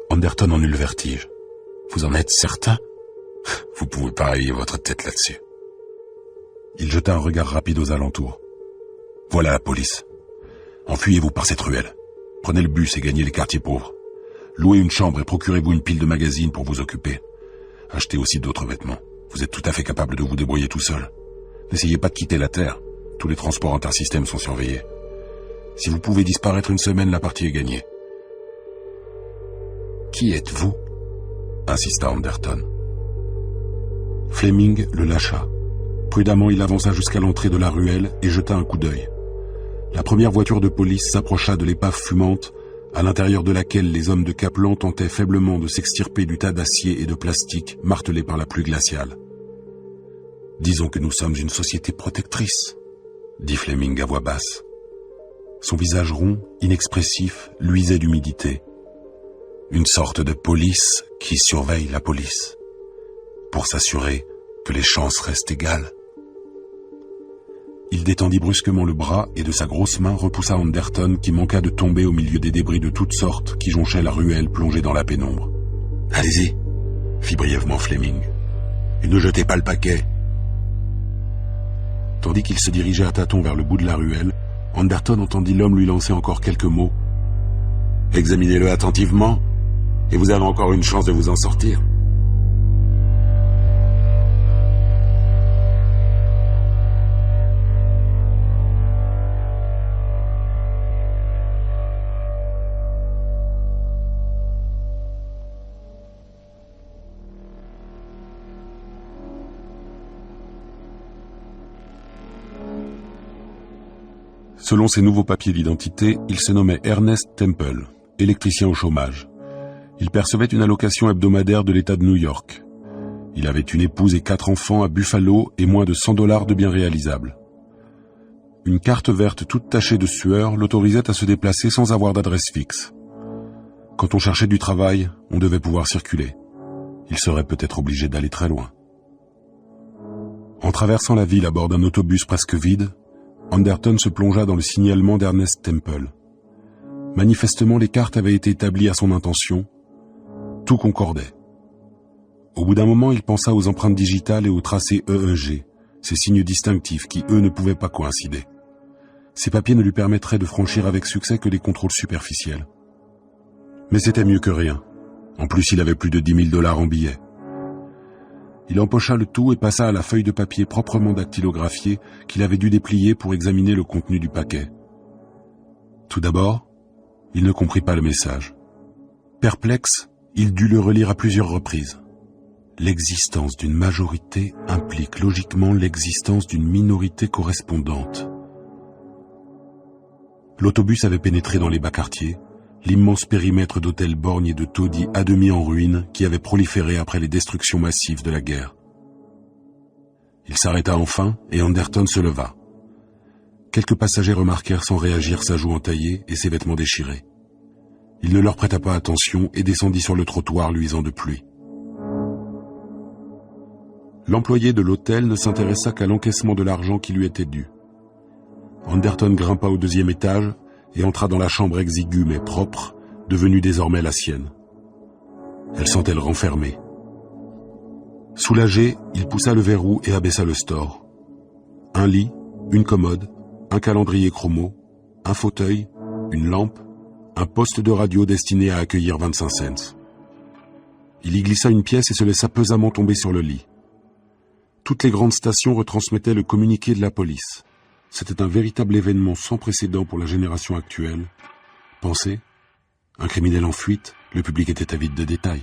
Anderton en eut le vertige. Vous en êtes certain ? Vous pouvez pas rayer votre tête là-dessus. Il jeta un regard rapide aux alentours. Voilà la police. Enfuyez-vous par cette ruelle. Prenez le bus et gagnez les quartiers pauvres. Louez une chambre et procurez-vous une pile de magazines pour vous occuper. Achetez aussi d'autres vêtements. Vous êtes tout à fait capable de vous débrouiller tout seul. N'essayez pas de quitter la Terre. Tous les transports intersystèmes sont surveillés. Si vous pouvez disparaître une semaine, la partie est gagnée. Qui êtes-vous ? Insista Anderton. Fleming le lâcha. Prudemment, il avança jusqu'à l'entrée de la ruelle et jeta un coup d'œil. La première voiture de police s'approcha de l'épave fumante, à l'intérieur de laquelle les hommes de Kaplan tentaient faiblement de s'extirper du tas d'acier et de plastique martelé par la pluie glaciale. « Disons que nous sommes une société protectrice », dit Fleming à voix basse. Son visage rond, inexpressif, luisait d'humidité. Une sorte de police qui surveille la police, pour s'assurer que les chances restent égales. Il détendit brusquement le bras et de sa grosse main repoussa Anderton qui manqua de tomber au milieu des débris de toutes sortes qui jonchaient la ruelle plongée dans la pénombre. « Allez-y !» fit brièvement Fleming. « Et ne jetez pas le paquet !» Tandis qu'il se dirigeait à tâtons vers le bout de la ruelle, Anderton entendit l'homme lui lancer encore quelques mots. « Examinez-le attentivement, et vous avez encore une chance de vous en sortir. » Selon ses nouveaux papiers d'identité, il se nommait Ernest Temple, électricien au chômage. Il percevait une allocation hebdomadaire de l'État de New York. Il avait une épouse et 4 enfants à Buffalo et moins de $100 de biens réalisables. Une carte verte toute tachée de sueur l'autorisait à se déplacer sans avoir d'adresse fixe. Quand on cherchait du travail, on devait pouvoir circuler. Il serait peut-être obligé d'aller très loin. En traversant la ville à bord d'un autobus presque vide, Anderton se plongea dans le signalement d'Ernest Temple. Manifestement, les cartes avaient été établies à son intention. Tout concordait. Au bout d'un moment, il pensa aux empreintes digitales et aux tracés EEG, ces signes distinctifs qui, eux, ne pouvaient pas coïncider. Ces papiers ne lui permettraient de franchir avec succès que des contrôles superficiels. Mais c'était mieux que rien. En plus, il avait plus de 10 000 $ en billets. Il empocha le tout et passa à la feuille de papier proprement dactylographiée qu'il avait dû déplier pour examiner le contenu du paquet. Tout d'abord, il ne comprit pas le message. Perplexe, il dut le relire à plusieurs reprises. L'existence d'une majorité implique logiquement l'existence d'une minorité correspondante. L'autobus avait pénétré dans les bas quartiers, l'immense périmètre d'hôtels borgnes et de taudis à demi en ruine qui avait proliféré après les destructions massives de la guerre. Il s'arrêta enfin et Anderton se leva. Quelques passagers remarquèrent sans réagir sa joue entaillée et ses vêtements déchirés. Il ne leur prêta pas attention et descendit sur le trottoir luisant de pluie. L'employé de l'hôtel ne s'intéressa qu'à l'encaissement de l'argent qui lui était dû. Anderton grimpa au 2e étage et entra dans la chambre exiguë mais propre, devenue désormais la sienne. Elle sentait le renfermer. Soulagé, il poussa le verrou et abaissa le store. Un lit, une commode, un calendrier chromo, un fauteuil, une lampe, un poste de radio destiné à accueillir 25 cents. Il y glissa une pièce et se laissa pesamment tomber sur le lit. Toutes les grandes stations retransmettaient le communiqué de la police. C'était un véritable événement sans précédent pour la génération actuelle. Pensez, un criminel en fuite, le public était avide de détails.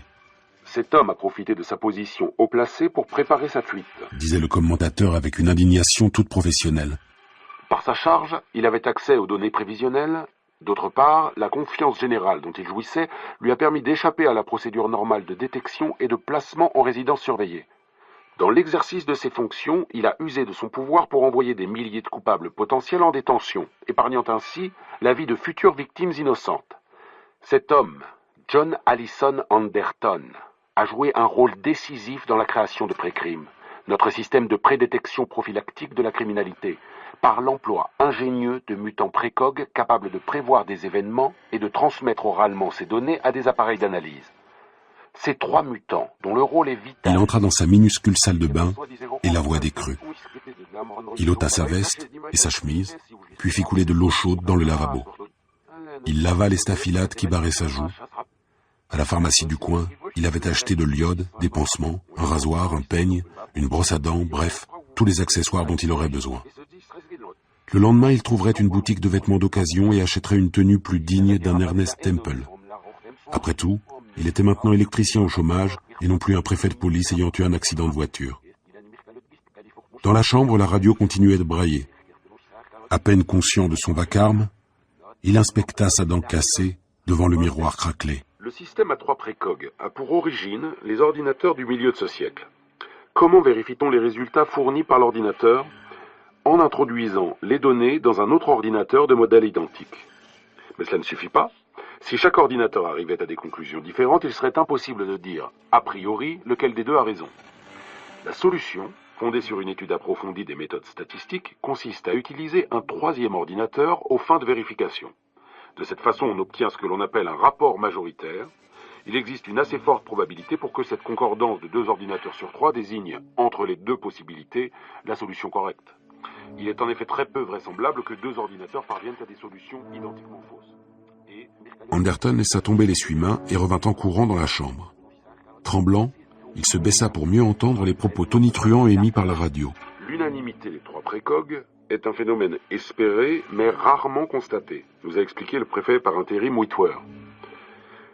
Cet homme a profité de sa position haut placée pour préparer sa fuite, disait le commentateur avec une indignation toute professionnelle. Par sa charge, il avait accès aux données prévisionnelles. D'autre part, la confiance générale dont il jouissait lui a permis d'échapper à la procédure normale de détection et de placement en résidence surveillée. Dans l'exercice de ses fonctions, il a usé de son pouvoir pour envoyer des milliers de coupables potentiels en détention, épargnant ainsi la vie de futures victimes innocentes. Cet homme, John Allison Anderton, a joué un rôle décisif dans la création de Précrime, notre système de prédétection prophylactique de la criminalité, par l'emploi ingénieux de mutants précogs capables de prévoir des événements et de transmettre oralement ces données à des appareils d'analyse. Ces 3 mutants, dont le rôle est vital... Il entra dans sa minuscule salle de bain et la voix décrut. Il ôta sa veste et sa chemise, puis fit couler de l'eau chaude dans le lavabo. Il lava les staphylates qui barraient sa joue. À la pharmacie du coin, il avait acheté de l'iode, des pansements, un rasoir, un peigne, une brosse à dents, bref, tous les accessoires dont il aurait besoin. Le lendemain, il trouverait une boutique de vêtements d'occasion et achèterait une tenue plus digne d'un Ernest Temple. Après tout, il était maintenant électricien au chômage et non plus un préfet de police ayant eu un accident de voiture. Dans la chambre, la radio continuait de brailler. À peine conscient de son vacarme, il inspecta sa dent cassée devant le miroir craquelé. Le système à 3 précogs a pour origine les ordinateurs du milieu de ce siècle. Comment vérifie-t-on les résultats fournis par l'ordinateur? En introduisant les données dans un autre ordinateur de modèle identique. Mais cela ne suffit pas. Si chaque ordinateur arrivait à des conclusions différentes, il serait impossible de dire, a priori, lequel des deux a raison. La solution, fondée sur une étude approfondie des méthodes statistiques, consiste à utiliser un 3e ordinateur aux fins de vérification. De cette façon, on obtient ce que l'on appelle un rapport majoritaire. Il existe une assez forte probabilité pour que cette concordance de 2 ordinateurs sur 3 désigne, entre les 2 possibilités, la solution correcte. Il est en effet très peu vraisemblable que 2 ordinateurs parviennent à des solutions identiquement fausses. Anderton laissa tomber l'essuie-main et revint en courant dans la chambre. Tremblant, il se baissa pour mieux entendre les propos tonitruants émis par la radio. L'unanimité des 3 précogs est un phénomène espéré, mais rarement constaté, nous a expliqué le préfet par intérim Whitwer.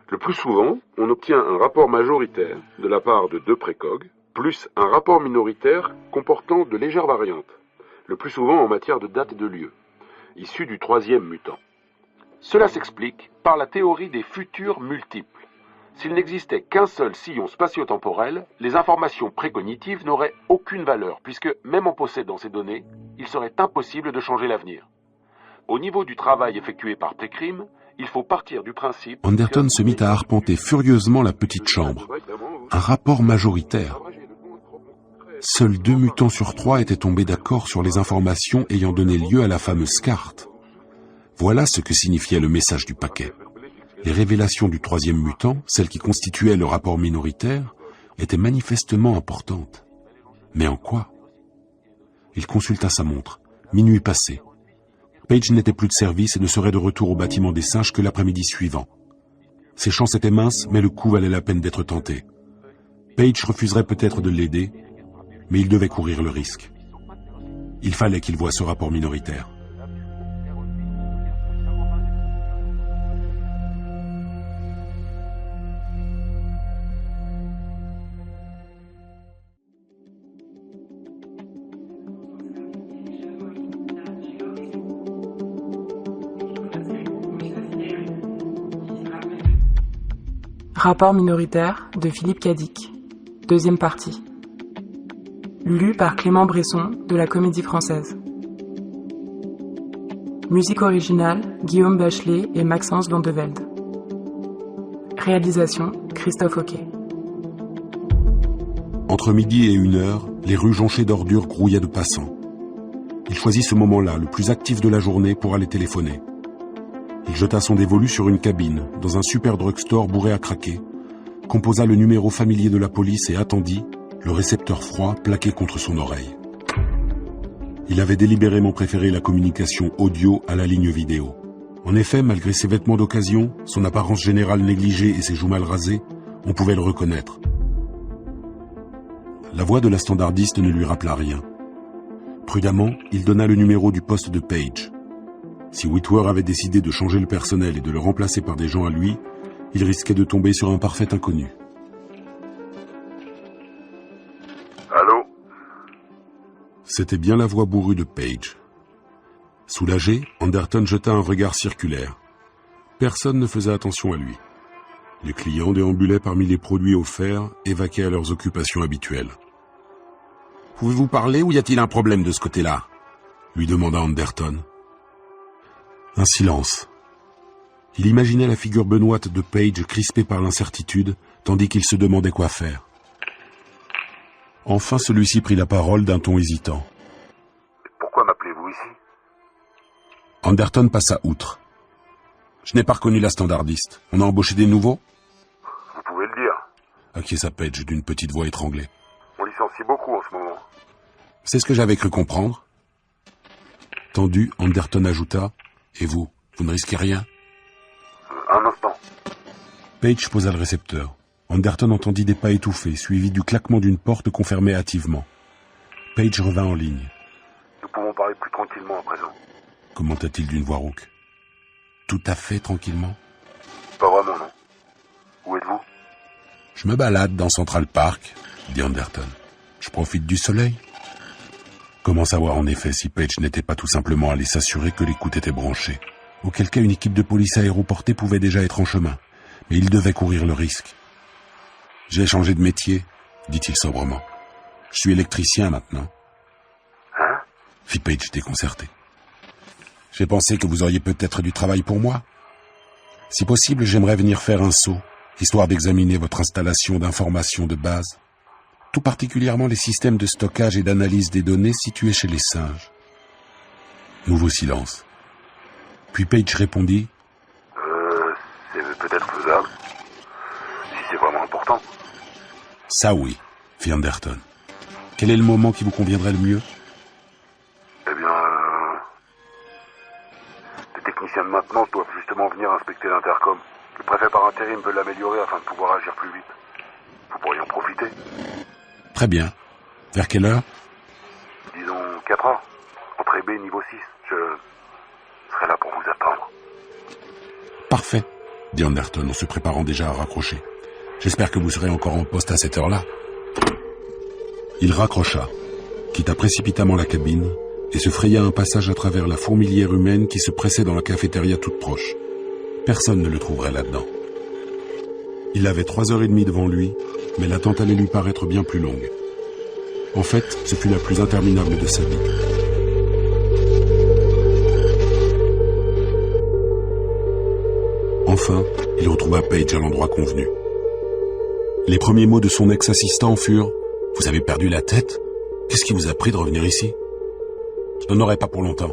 Le plus souvent, on obtient un rapport majoritaire de la part de 2 précogs, plus un rapport minoritaire comportant de légères variantes, le plus souvent en matière de date et de lieu, issu du 3e mutant. Cela s'explique par la théorie des futurs multiples. S'il n'existait qu'un seul sillon spatio-temporel, les informations précognitives n'auraient aucune valeur, puisque, même en possédant ces données, il serait impossible de changer l'avenir. Au niveau du travail effectué par Précrime, il faut partir du principe... Anderton se mit à arpenter furieusement la petite chambre. Un rapport majoritaire. Seuls 2 mutants sur 3 étaient tombés d'accord sur les informations ayant donné lieu à la fameuse carte. Voilà ce que signifiait le message du paquet. Les révélations du 3e mutant, celles qui constituaient le rapport minoritaire, étaient manifestement importantes. Mais en quoi? Il consulta sa montre. Minuit passé. Page n'était plus de service et ne serait de retour au bâtiment des singes que l'après-midi suivant. Ses chances étaient minces, mais le coup valait la peine d'être tenté. Page refuserait peut-être de l'aider, mais il devait courir le risque. Il fallait qu'il voie ce rapport minoritaire. Rapport minoritaire de Philippe Cadic, 2e partie. Lu par Clément Bresson de la Comédie Française. Musique originale, Guillaume Bachelet et Maxence Landevelde. Réalisation, Christophe Hoquet. Entre midi et 1h, les rues jonchées d'ordures grouillaient de passants. Il choisit ce moment-là, le plus actif de la journée, pour aller téléphoner. Il jeta son dévolu sur une cabine, dans un super drugstore bourré à craquer, composa le numéro familier de la police et attendit, le récepteur froid plaqué contre son oreille. Il avait délibérément préféré la communication audio à la ligne vidéo. En effet, malgré ses vêtements d'occasion, son apparence générale négligée et ses joues mal rasées, on pouvait le reconnaître. La voix de la standardiste ne lui rappela rien. Prudemment, il donna le numéro du poste de Page. Si Whitwer avait décidé de changer le personnel et de le remplacer par des gens à lui, il risquait de tomber sur un parfait inconnu. Allô? C'était bien la voix bourrue de Page. Soulagé, Anderton jeta un regard circulaire. Personne ne faisait attention à lui. Les clients déambulaient parmi les produits offerts et vaquaient à leurs occupations habituelles. « Pouvez-vous parler ou y a-t-il un problème de ce côté-là » lui demanda Anderton. Un silence. Il imaginait la figure benoîte de Page crispée par l'incertitude, tandis qu'il se demandait quoi faire. Enfin, celui-ci prit la parole d'un ton hésitant. « Pourquoi m'appelez-vous ici ?» Anderton passa outre. « Je n'ai pas reconnu la standardiste. On a embauché des nouveaux ?»« Vous pouvez le dire. » acquiesça Page d'une petite voix étranglée. « On licencie beaucoup en ce moment. » C'est ce que j'avais cru comprendre. Tendu, Anderton ajouta. « Et vous, vous ne risquez rien ?» Un instant. Page posa le récepteur. Anderton entendit des pas étouffés, suivis du claquement d'une porte qu'on fermait hâtivement. Page revint en ligne. Nous pouvons parler plus tranquillement à présent. Commenta-t-il d'une voix rauque. Tout à fait tranquillement. Pas vraiment, non. Où êtes-vous? Je me balade dans Central Park, dit Anderton. Je profite du soleil. Comment savoir en effet si Page n'était pas tout simplement allé s'assurer que l'écoute était branchée, auquel cas une équipe de police aéroportée pouvait déjà être en chemin, mais il devait courir le risque. J'ai changé de métier, dit-il sobrement. Je suis électricien maintenant. Hein? Fit Page déconcerté. J'ai pensé que vous auriez peut-être du travail pour moi. Si possible, j'aimerais venir faire un saut, histoire d'examiner votre installation d'information de base, tout particulièrement les systèmes de stockage et d'analyse des données situés chez les singes. Nouveau silence. Puis Page répondit. C'est peut-être faisable. Si c'est vraiment important. Ça oui, fit Anderton. Quel est le moment qui vous conviendrait le mieux? Eh bien, les techniciens de maintenance doivent justement venir inspecter l'intercom. Le préfet par intérim veut l'améliorer afin de pouvoir agir plus vite. Vous pourriez en profiter. Très bien. Vers quelle heure? Disons 4 heures. Entrée B niveau 6. Je serai là pour vous attendre. Parfait, dit Anderton en se préparant déjà à raccrocher. J'espère que vous serez encore en poste à cette heure-là. Il raccrocha, quitta précipitamment la cabine et se fraya un passage à travers la fourmilière humaine qui se pressait dans la cafétéria toute proche. Personne ne le trouverait là-dedans. Il avait 3h30 devant lui, mais l'attente allait lui paraître bien plus longue. En fait, ce fut la plus interminable de sa vie. Enfin, il retrouva Page à l'endroit convenu. Les premiers mots de son ex-assistant furent « Vous avez perdu la tête? Qu'est-ce qui vous a pris de revenir ici ?»« Je n'en aurai pas pour longtemps. »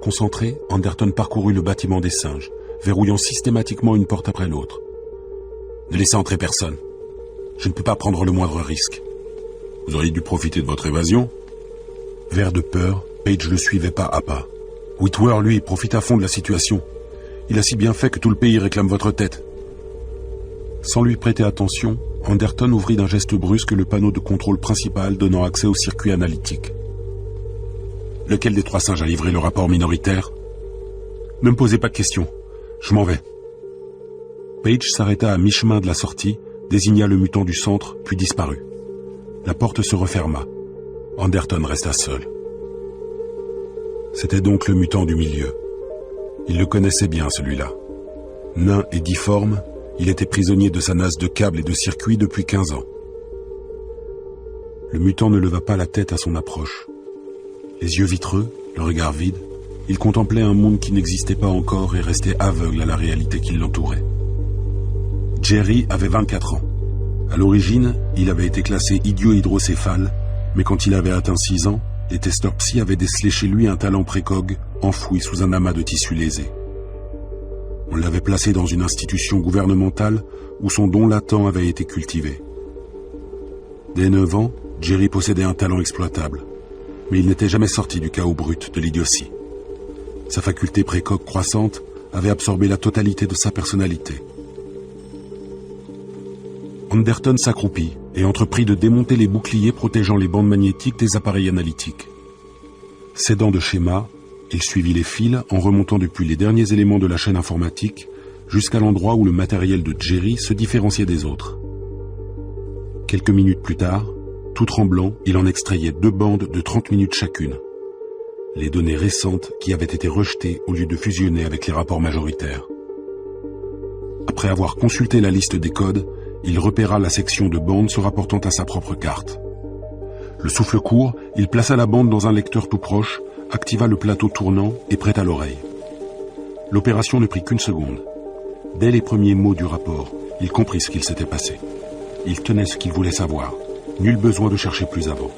Concentré, Anderton parcourut le bâtiment des singes, verrouillant systématiquement une porte après l'autre. « Ne laissez entrer personne. Je ne peux pas prendre le moindre risque. » « Vous auriez dû profiter de votre évasion ?» Vert de peur, Page le suivait pas à pas. Whitwer, lui, profite à fond de la situation. Il a si bien fait que tout le pays réclame votre tête. Sans lui prêter attention, Anderton ouvrit d'un geste brusque le panneau de contrôle principal donnant accès au circuit analytique. Lequel des 3 singes a livré le rapport minoritaire? Ne me posez pas de questions. Je m'en vais. Page s'arrêta à mi-chemin de la sortie, désigna le mutant du centre, puis disparut. La porte se referma. Anderton resta seul. C'était donc le mutant du milieu. Il le connaissait bien, celui-là. Nain et difforme, il était prisonnier de sa nasse de câbles et de circuits depuis 15 ans. Le mutant ne leva pas la tête à son approche. Les yeux vitreux, le regard vide, il contemplait un monde qui n'existait pas encore et restait aveugle à la réalité qui l'entourait. Jerry avait 24 ans. À l'origine, il avait été classé idiot hydrocéphale, mais quand il avait atteint 6 ans, les testeurs psy avaient décelé chez lui un talent précogue, enfoui sous un amas de tissus lésés. On l'avait placé dans une institution gouvernementale où son don latent avait été cultivé. Dès 9 ans, Jerry possédait un talent exploitable, mais il n'était jamais sorti du chaos brut de l'idiotie. Sa faculté précoque croissante avait absorbé la totalité de sa personnalité. Anderton s'accroupit et entreprit de démonter les boucliers protégeant les bandes magnétiques des appareils analytiques. S'aidant de schémas, il suivit les fils en remontant depuis les derniers éléments de la chaîne informatique jusqu'à l'endroit où le matériel de Jerry se différenciait des autres. Quelques minutes plus tard, tout tremblant, il en extrayait 2 bandes de 30 minutes chacune. Les données récentes qui avaient été rejetées au lieu de fusionner avec les rapports majoritaires. Après avoir consulté la liste des codes, il repéra la section de bandes se rapportant à sa propre carte. Le souffle court, il plaça la bande dans un lecteur tout proche, activa le plateau tournant et prêta l'oreille. L'opération ne prit qu'une seconde. Dès les premiers mots du rapport, il comprit ce qu'il s'était passé. Il tenait ce qu'il voulait savoir. Nul besoin de chercher plus avant.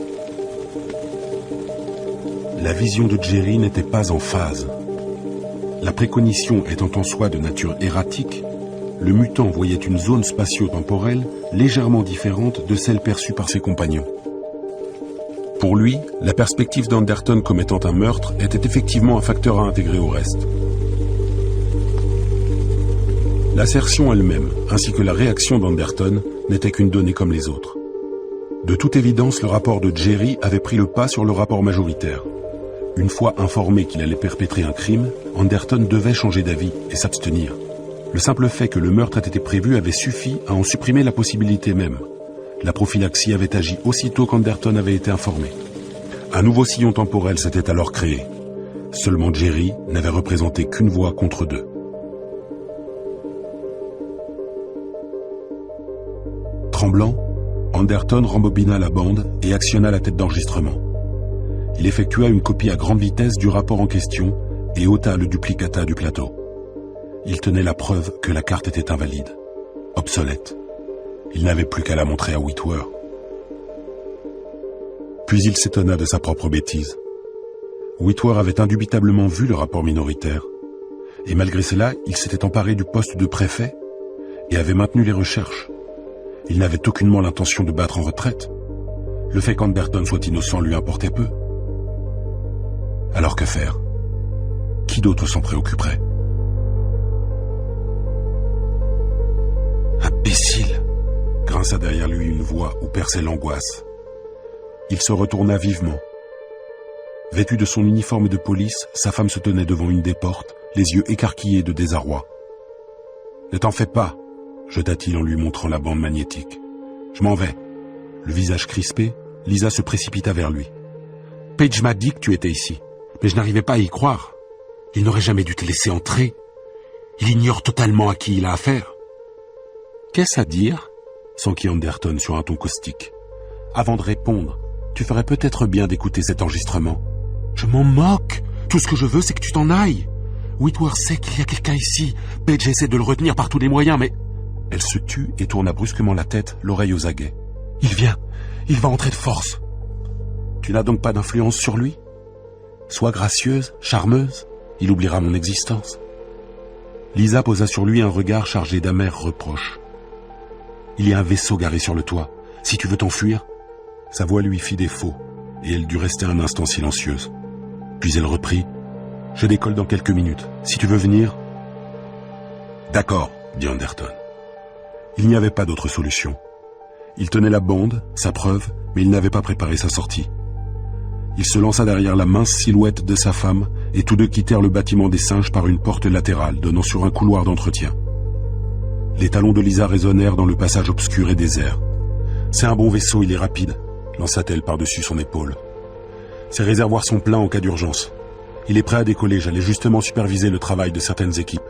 La vision de Jerry n'était pas en phase. La précognition étant en soi de nature erratique, le mutant voyait une zone spatio-temporelle légèrement différente de celle perçue par ses compagnons. Pour lui, la perspective d'Anderton commettant un meurtre était effectivement un facteur à intégrer au reste. L'assertion elle-même, ainsi que la réaction d'Anderton, n'était qu'une donnée comme les autres. De toute évidence, le rapport de Jerry avait pris le pas sur le rapport majoritaire. Une fois informé qu'il allait perpétrer un crime, Anderton devait changer d'avis et s'abstenir. Le simple fait que le meurtre ait été prévu avait suffi à en supprimer la possibilité même. La prophylaxie avait agi aussitôt qu'Anderton avait été informé. Un nouveau sillon temporel s'était alors créé. Seulement Jerry n'avait représenté qu'une voix contre 2. Tremblant, Anderton rembobina la bande et actionna la tête d'enregistrement. Il effectua une copie à grande vitesse du rapport en question et ôta le duplicata du plateau. Il tenait la preuve que la carte était invalide, obsolète. Il n'avait plus qu'à la montrer à Whitwer. Puis il s'étonna de sa propre bêtise. Whitwer avait indubitablement vu le rapport minoritaire. Et malgré cela, il s'était emparé du poste de préfet et avait maintenu les recherches. Il n'avait aucunement l'intention de battre en retraite. Le fait qu'Anderton soit innocent lui importait peu. Alors que faire? Qui d'autre s'en préoccuperait? Imbécile! Grinça derrière lui une voix où perçait l'angoisse. Il se retourna vivement. Vêtu de son uniforme de police, sa femme se tenait devant une des portes, les yeux écarquillés de désarroi. « Ne t'en fais pas !» jeta-t-il en lui montrant la bande magnétique. « Je m'en vais. » Le visage crispé, Lisa se précipita vers lui. « Page m'a dit que tu étais ici, mais je n'arrivais pas à y croire. Il n'aurait jamais dû te laisser entrer. Il ignore totalement à qui il a affaire. » « Qu'est-ce à dire ?» s'enquit Anderton sur un ton caustique. « Avant de répondre, tu ferais peut-être bien d'écouter cet enregistrement. »« Je m'en moque. Tout ce que je veux, c'est que tu t'en ailles. Whitworth sait qu'il y a quelqu'un ici. Paige essaie de le retenir par tous les moyens, mais... Elle se tut et tourna brusquement la tête, l'oreille aux aguets. Il vient. Il va entrer de force. Tu n'as donc pas d'influence sur lui? Sois gracieuse, charmeuse. Il oubliera mon existence. Lisa posa sur lui un regard chargé d'amers reproches. Il y a un vaisseau garé sur le toit. Si tu veux t'enfuir... Sa voix lui fit défaut, et elle dut rester un instant silencieuse. Puis elle reprit. Je décolle dans quelques minutes. Si tu veux venir... D'accord, dit Anderton. Il n'y avait pas d'autre solution. Il tenait la bande, sa preuve, mais il n'avait pas préparé sa sortie. Il se lança derrière la mince silhouette de sa femme, et tous deux quittèrent le bâtiment des singes par une porte latérale donnant sur un couloir d'entretien. Les talons de Lisa résonnèrent dans le passage obscur et désert. « C'est un bon vaisseau, il est rapide », lança-t-elle par-dessus son épaule. « Ses réservoirs sont pleins en cas d'urgence. Il est prêt à décoller, j'allais justement superviser le travail de certaines équipes. »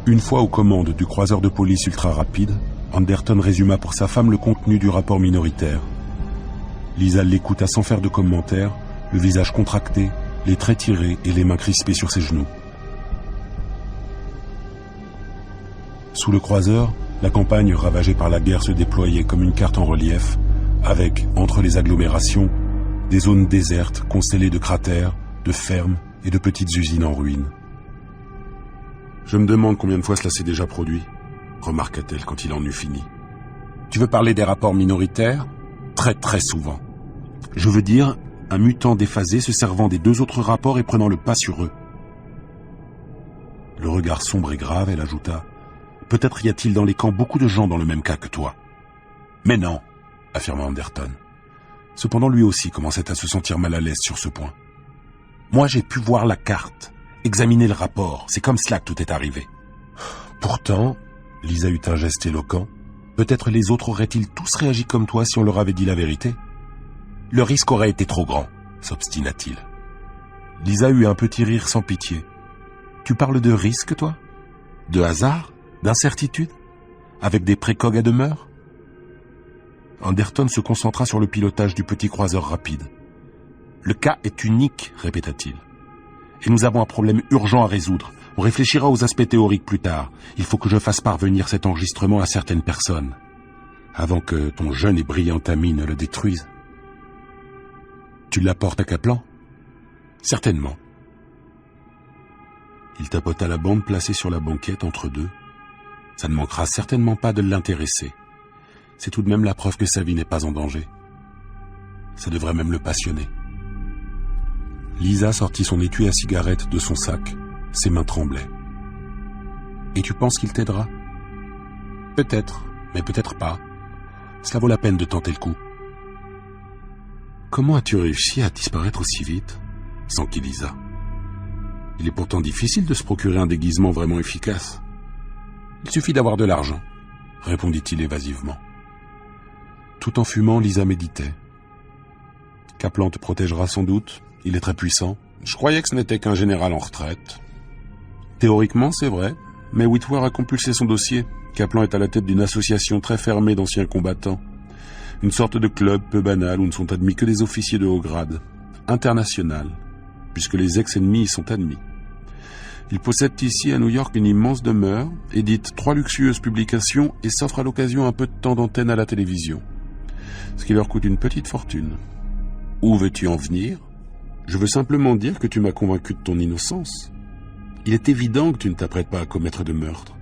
Une fois aux commandes du croiseur de police ultra rapide, Anderton résuma pour sa femme le contenu du rapport minoritaire. Lisa l'écouta sans faire de commentaires, le visage contracté, les traits tirés et les mains crispées sur ses genoux. Sous le croiseur, la campagne ravagée par la guerre se déployait comme une carte en relief, avec, entre les agglomérations, des zones désertes constellées de cratères, de fermes et de petites usines en ruine. Je me demande combien de fois cela s'est déjà produit, remarqua-t-elle quand il en eut fini. Tu veux parler des rapports minoritaires? Très très souvent. Je veux dire, un mutant déphasé se servant des deux autres rapports et prenant le pas sur eux. Le regard sombre et grave, elle ajouta, peut-être y a-t-il dans les camps beaucoup de gens dans le même cas que toi. Mais non, affirma Anderton. Cependant lui aussi commençait à se sentir mal à l'aise sur ce point. Moi j'ai pu voir la carte. Examiner le rapport, c'est comme cela que tout est arrivé. Pourtant, Lisa eut un geste éloquent, peut-être les autres auraient-ils tous réagi comme toi si on leur avait dit la vérité? Le risque aurait été trop grand, s'obstina-t-il. Lisa eut un petit rire sans pitié. Tu parles de risque, toi? De hasard? D'incertitude? Avec des précogs à demeure? Anderton se concentra sur le pilotage du petit croiseur rapide. Le cas est unique, répéta-t-il. Et nous avons un problème urgent à résoudre. On réfléchira aux aspects théoriques plus tard. Il faut que je fasse parvenir cet enregistrement à certaines personnes, avant que ton jeune et brillant ami ne le détruise. Tu l'apportes à Kaplan? Certainement. Il tapota la bande placée sur la banquette entre deux. Ça ne manquera certainement pas de l'intéresser. C'est tout de même la preuve que sa vie n'est pas en danger. Ça devrait même le passionner. Lisa sortit son étui à cigarette de son sac. Ses mains tremblaient. « Et tu penses qu'il t'aidera ?»« Peut-être, mais peut-être pas. Cela vaut la peine de tenter le coup. »« Comment as-tu réussi à disparaître aussi vite ?» s'enquit Lisa. « Il est pourtant difficile de se procurer un déguisement vraiment efficace. »« Il suffit d'avoir de l'argent, » répondit-il évasivement. Tout en fumant, Lisa méditait. « Kaplan te protégera sans doute. Il est très puissant. Je croyais que ce n'était qu'un général en retraite. » Théoriquement, c'est vrai, mais Whitworth a compulsé son dossier. Kaplan est à la tête d'une association très fermée d'anciens combattants. Une sorte de club peu banal où ne sont admis que des officiers de haut grade. International, puisque les ex-ennemis y sont admis. Il possède ici à New York une immense demeure, édite 3 luxueuses publications et s'offre à l'occasion un peu de temps d'antenne à la télévision. Ce qui leur coûte une petite fortune. Où veux-tu en venir ? Je veux simplement dire que tu m'as convaincu de ton innocence. Il est évident que tu ne t'apprêtes pas à commettre de meurtre.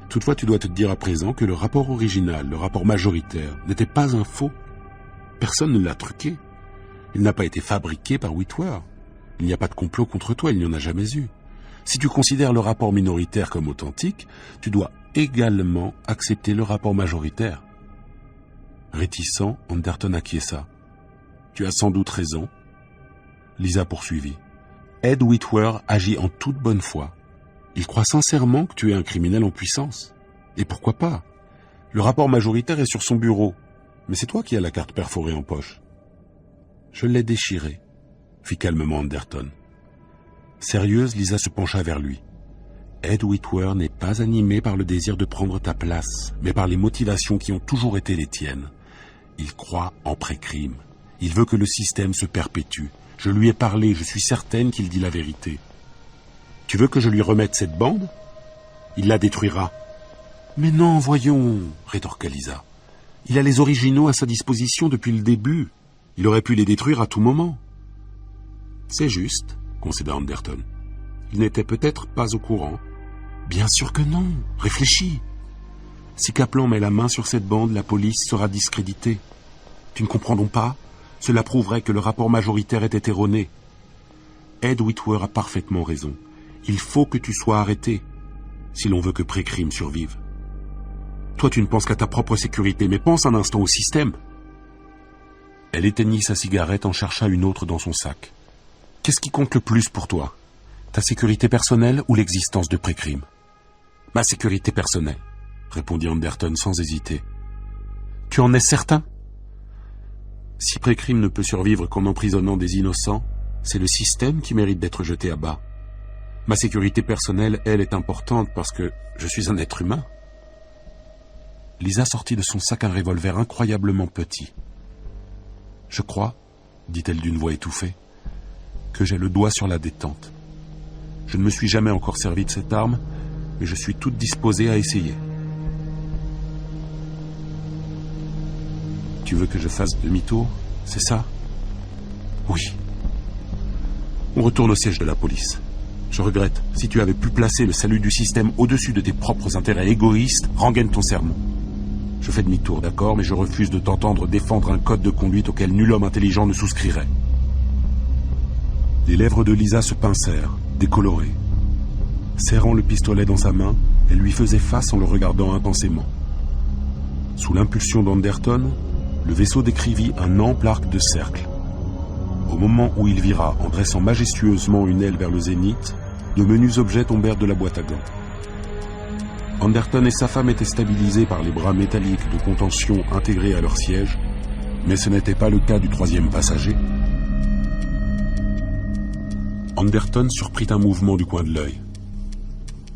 Toutefois, tu dois te dire à présent que le rapport original, le rapport majoritaire, n'était pas un faux. Personne ne l'a truqué. Il n'a pas été fabriqué par Whitworth. Il n'y a pas de complot contre toi, il n'y en a jamais eu. Si tu considères le rapport minoritaire comme authentique, tu dois également accepter le rapport majoritaire. Réticent, Anderton acquiesça. Tu as sans doute raison. Lisa poursuivit. Ed Whitwer agit en toute bonne foi. Il croit sincèrement que tu es un criminel en puissance. Et pourquoi pas? Le rapport majoritaire est sur son bureau. Mais c'est toi qui as la carte perforée en poche. Je l'ai déchirée, fit calmement Anderton. Sérieuse, Lisa se pencha vers lui. Ed Whitwer n'est pas animé par le désir de prendre ta place, mais par les motivations qui ont toujours été les tiennes. Il croit en pré-crime. Il veut que le système se perpétue. Je lui ai parlé, je suis certaine qu'il dit la vérité. Tu veux que je lui remette cette bande? Il la détruira. Mais non, voyons, rétorqua Lisa. Il a les originaux à sa disposition depuis le début. Il aurait pu les détruire à tout moment. C'est juste, concéda Anderton. Il n'était peut-être pas au courant. Bien sûr que non, réfléchis. Si Kaplan met la main sur cette bande, la police sera discréditée. Tu ne comprends donc pas? Cela prouverait que le rapport majoritaire était erroné. Ed Whitwer a parfaitement raison. Il faut que tu sois arrêté, si l'on veut que pré-crime survive. Toi, tu ne penses qu'à ta propre sécurité, mais pense un instant au système. Elle éteignit sa cigarette, en chercha une autre dans son sac. Qu'est-ce qui compte le plus pour toi? Ta sécurité personnelle ou l'existence de pré-crime? Ma sécurité personnelle, répondit Anderton sans hésiter. Tu en es certain? Si pré-crime ne peut survivre qu'en emprisonnant des innocents, c'est le système qui mérite d'être jeté à bas. Ma sécurité personnelle, elle, est importante parce que je suis un être humain. Lisa sortit de son sac un revolver incroyablement petit. « Je crois, dit-elle d'une voix étouffée, que j'ai le doigt sur la détente. Je ne me suis jamais encore servi de cette arme, mais je suis toute disposée à essayer. Tu veux que je fasse demi-tour, c'est ça? Oui. On retourne au siège de la police. Je regrette, si tu avais pu placer le salut du système au-dessus de tes propres intérêts égoïstes, rengaine ton sermon. Je fais demi-tour, d'accord, mais je refuse de t'entendre défendre un code de conduite auquel nul homme intelligent ne souscrirait. Les lèvres de Lisa se pincèrent, décolorées. Serrant le pistolet dans sa main, elle lui faisait face en le regardant intensément. Sous l'impulsion d'Anderton, le vaisseau décrivit un ample arc de cercle. Au moment où il vira en dressant majestueusement une aile vers le zénith, de menus objets tombèrent de la boîte à gants. Anderton et sa femme étaient stabilisés par les bras métalliques de contention intégrés à leur siège, mais ce n'était pas le cas du troisième passager. Anderton surprit un mouvement du coin de l'œil.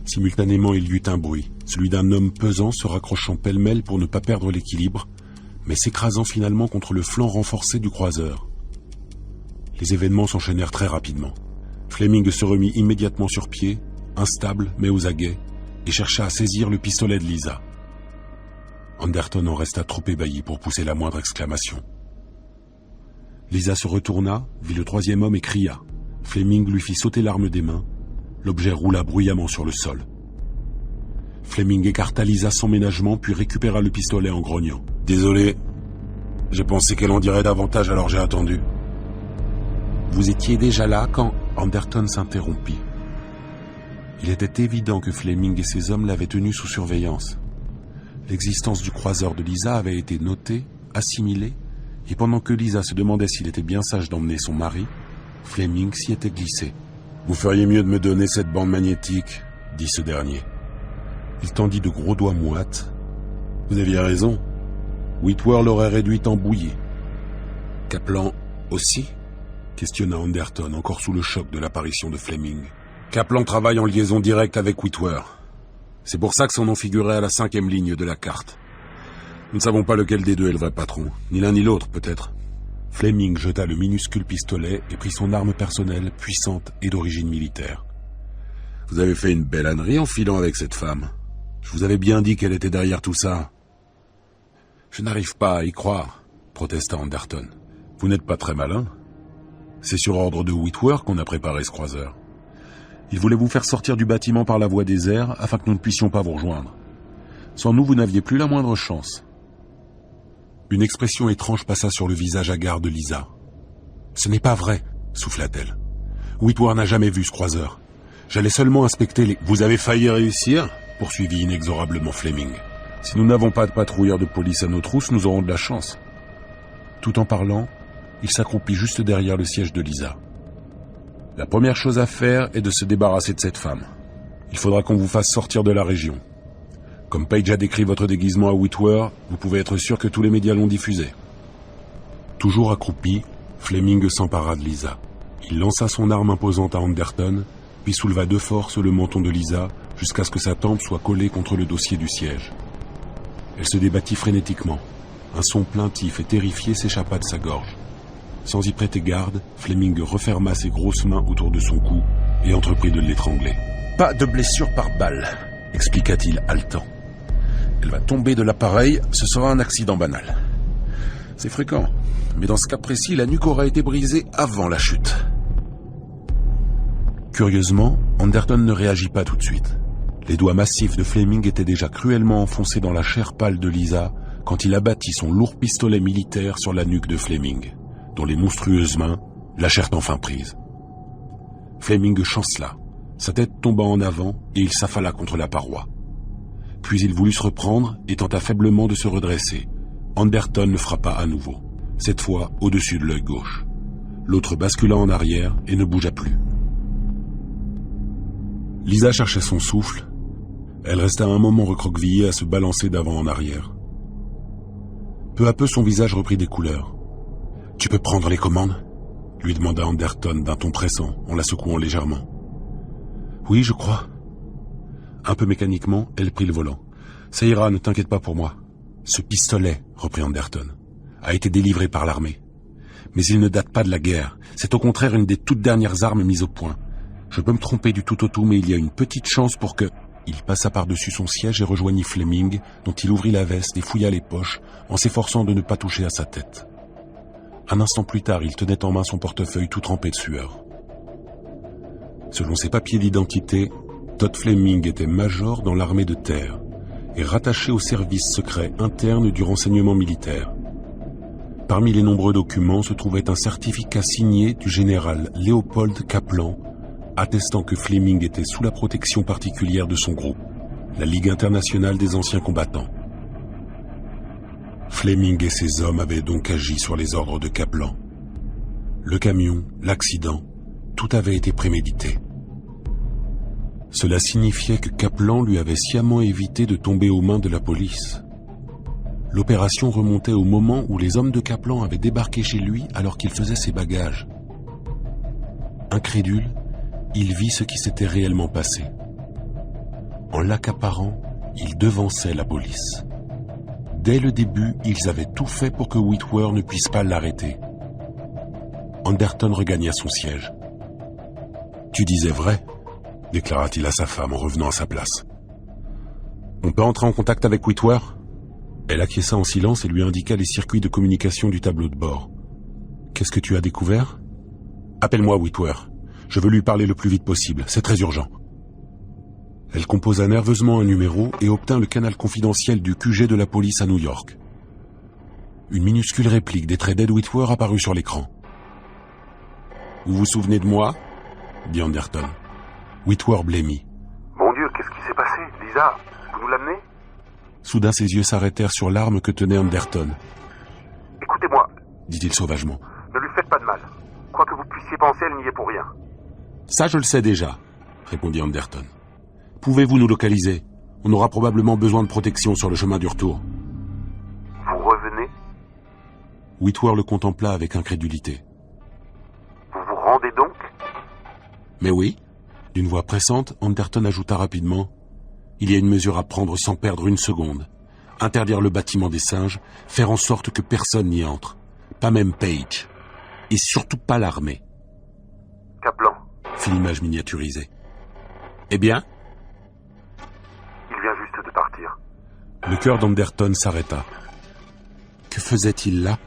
Simultanément, il y eut un bruit, celui d'un homme pesant se raccrochant pêle-mêle pour ne pas perdre l'équilibre, mais s'écrasant finalement contre le flanc renforcé du croiseur. Les événements s'enchaînèrent très rapidement. Fleming se remit immédiatement sur pied, instable mais aux aguets, et chercha à saisir le pistolet de Lisa. Anderton en resta trop ébahi pour pousser la moindre exclamation. Lisa se retourna, vit le troisième homme et cria. Fleming lui fit sauter l'arme des mains. L'objet roula bruyamment sur le sol. Fleming écarta Lisa sans ménagement, puis récupéra le pistolet en grognant. « Désolé, j'ai pensé qu'elle en dirait davantage, alors j'ai attendu. » Vous étiez déjà là quand Anderton s'interrompit. Il était évident que Fleming et ses hommes l'avaient tenu sous surveillance. L'existence du croiseur de Lisa avait été notée, assimilée, et pendant que Lisa se demandait s'il était bien sage d'emmener son mari, Fleming s'y était glissé. « Vous feriez mieux de me donner cette bande magnétique, » dit ce dernier. Il tendit de gros doigts moites. « Vous aviez raison. Whitwer l'aurait réduite en bouillie. »« Kaplan aussi ?» questionna Anderton, encore sous le choc de l'apparition de Fleming. « Kaplan travaille en liaison directe avec Whitwer. C'est pour ça que son nom figurait à la 5e ligne de la carte. Nous ne savons pas lequel des deux est le vrai patron, ni l'un ni l'autre peut-être. » Fleming jeta le minuscule pistolet et prit son arme personnelle, puissante et d'origine militaire. « Vous avez fait une belle ânerie en filant avec cette femme. Je vous avais bien dit qu'elle était derrière tout ça. »« Je n'arrive pas à y croire, » protesta Anderton. « Vous n'êtes pas très malin. C'est sur ordre de Whitwer qu'on a préparé ce croiseur. Il voulait vous faire sortir du bâtiment par la voie des airs afin que nous ne puissions pas vous rejoindre. Sans nous, vous n'aviez plus la moindre chance. » Une expression étrange passa sur le visage hagard de Lisa. « Ce n'est pas vrai, souffla-t-elle. Whitwer n'a jamais vu ce croiseur. J'allais seulement inspecter les... Vous avez failli réussir, poursuivit inexorablement Fleming. Si nous n'avons pas de patrouilleurs de police à nos trousses, nous aurons de la chance. Tout en parlant, il s'accroupit juste derrière le siège de Lisa. La première chose à faire est de se débarrasser de cette femme. Il faudra qu'on vous fasse sortir de la région. Comme Page a décrit votre déguisement à Whitwer, vous pouvez être sûr que tous les médias l'ont diffusé. Toujours accroupi, Fleming s'empara de Lisa. Il lança son arme imposante à Anderton, puis souleva de force le menton de Lisa jusqu'à ce que sa tempe soit collée contre le dossier du siège. Elle se débattit frénétiquement. Un son plaintif et terrifié s'échappa de sa gorge. Sans y prêter garde, Fleming referma ses grosses mains autour de son cou et entreprit de l'étrangler. « Pas de blessure par balle », expliqua-t-il haletant. « Elle va tomber de l'appareil, ce sera un accident banal. C'est fréquent, mais dans ce cas précis, la nuque aura été brisée avant la chute. » Curieusement, Anderton ne réagit pas tout de suite. Les doigts massifs de Fleming étaient déjà cruellement enfoncés dans la chair pâle de Lisa quand il abattit son lourd pistolet militaire sur la nuque de Fleming, dont les monstrueuses mains lâchèrent enfin prise. Fleming chancela, sa tête tomba en avant et il s'affala contre la paroi. Puis il voulut se reprendre et tenta faiblement de se redresser. Anderton le frappa à nouveau, cette fois au-dessus de l'œil gauche. L'autre bascula en arrière et ne bougea plus. Lisa cherchait son souffle. Elle resta un moment recroquevillée à se balancer d'avant en arrière. Peu à peu, son visage reprit des couleurs. « Tu peux prendre les commandes ?» lui demanda Anderton d'un ton pressant, en la secouant légèrement. « Oui, je crois. » Un peu mécaniquement, elle prit le volant. « Ça ira, ne t'inquiète pas pour moi. Ce pistolet, reprit Anderton, a été délivré par l'armée. Mais il ne date pas de la guerre. C'est au contraire une des toutes dernières armes mises au point. Je peux me tromper du tout au tout, mais il y a une petite chance pour que... » Il passa par-dessus son siège et rejoignit Fleming, dont il ouvrit la veste et fouilla les poches, en s'efforçant de ne pas toucher à sa tête. Un instant plus tard, il tenait en main son portefeuille tout trempé de sueur. Selon ses papiers d'identité, Todd Fleming était major dans l'armée de terre et rattaché au service secret interne du renseignement militaire. Parmi les nombreux documents se trouvait un certificat signé du général Leopold Kaplan, attestant que Fleming était sous la protection particulière de son groupe, la Ligue internationale des anciens combattants. Fleming et ses hommes avaient donc agi sur les ordres de Kaplan. Le camion, l'accident, tout avait été prémédité. Cela signifiait que Kaplan lui avait sciemment évité de tomber aux mains de la police. L'opération remontait au moment où les hommes de Kaplan avaient débarqué chez lui alors qu'il faisait ses bagages. Incrédule, il vit ce qui s'était réellement passé. En l'accaparant, il devançait la police. Dès le début, ils avaient tout fait pour que Whitwer ne puisse pas l'arrêter. Anderton regagna son siège. « Tu disais vrai », déclara-t-il à sa femme en revenant à sa place. « On peut entrer en contact avec Whitwer ?» Elle acquiesça en silence et lui indiqua les circuits de communication du tableau de bord. « Qu'est-ce que tu as découvert ?»« Appelle-moi Whitwer. Je veux lui parler le plus vite possible, c'est très urgent. » Elle composa nerveusement un numéro et obtint le canal confidentiel du QG de la police à New York. Une minuscule réplique des traits d'Ed Whitwer apparut sur l'écran. « Vous vous souvenez de moi ?» dit Anderton. Whitwer blêmit. « Mon Dieu, qu'est-ce qui s'est passé? Lisa, vous nous l'amenez ?» Soudain ses yeux s'arrêtèrent sur l'arme que tenait Anderton. « Écoutez-moi, dit-il sauvagement. Ne lui faites pas de mal. Quoi que vous puissiez penser, elle n'y est pour rien. » Ça, je le sais déjà, répondit Anderton. Pouvez-vous nous localiser? On aura probablement besoin de protection sur le chemin du retour. Vous revenez? Whitwer le contempla avec incrédulité. Vous vous rendez donc? Mais oui. D'une voix pressante, Anderton ajouta rapidement. Il y a une mesure à prendre sans perdre une seconde. Interdire le bâtiment des singes, faire en sorte que personne n'y entre. Pas même Page. Et surtout pas l'armée. Kaplan, fit l'image miniaturisée. Eh bien? Il vient juste de partir. Le cœur d'Anderton s'arrêta. Que faisait-il là?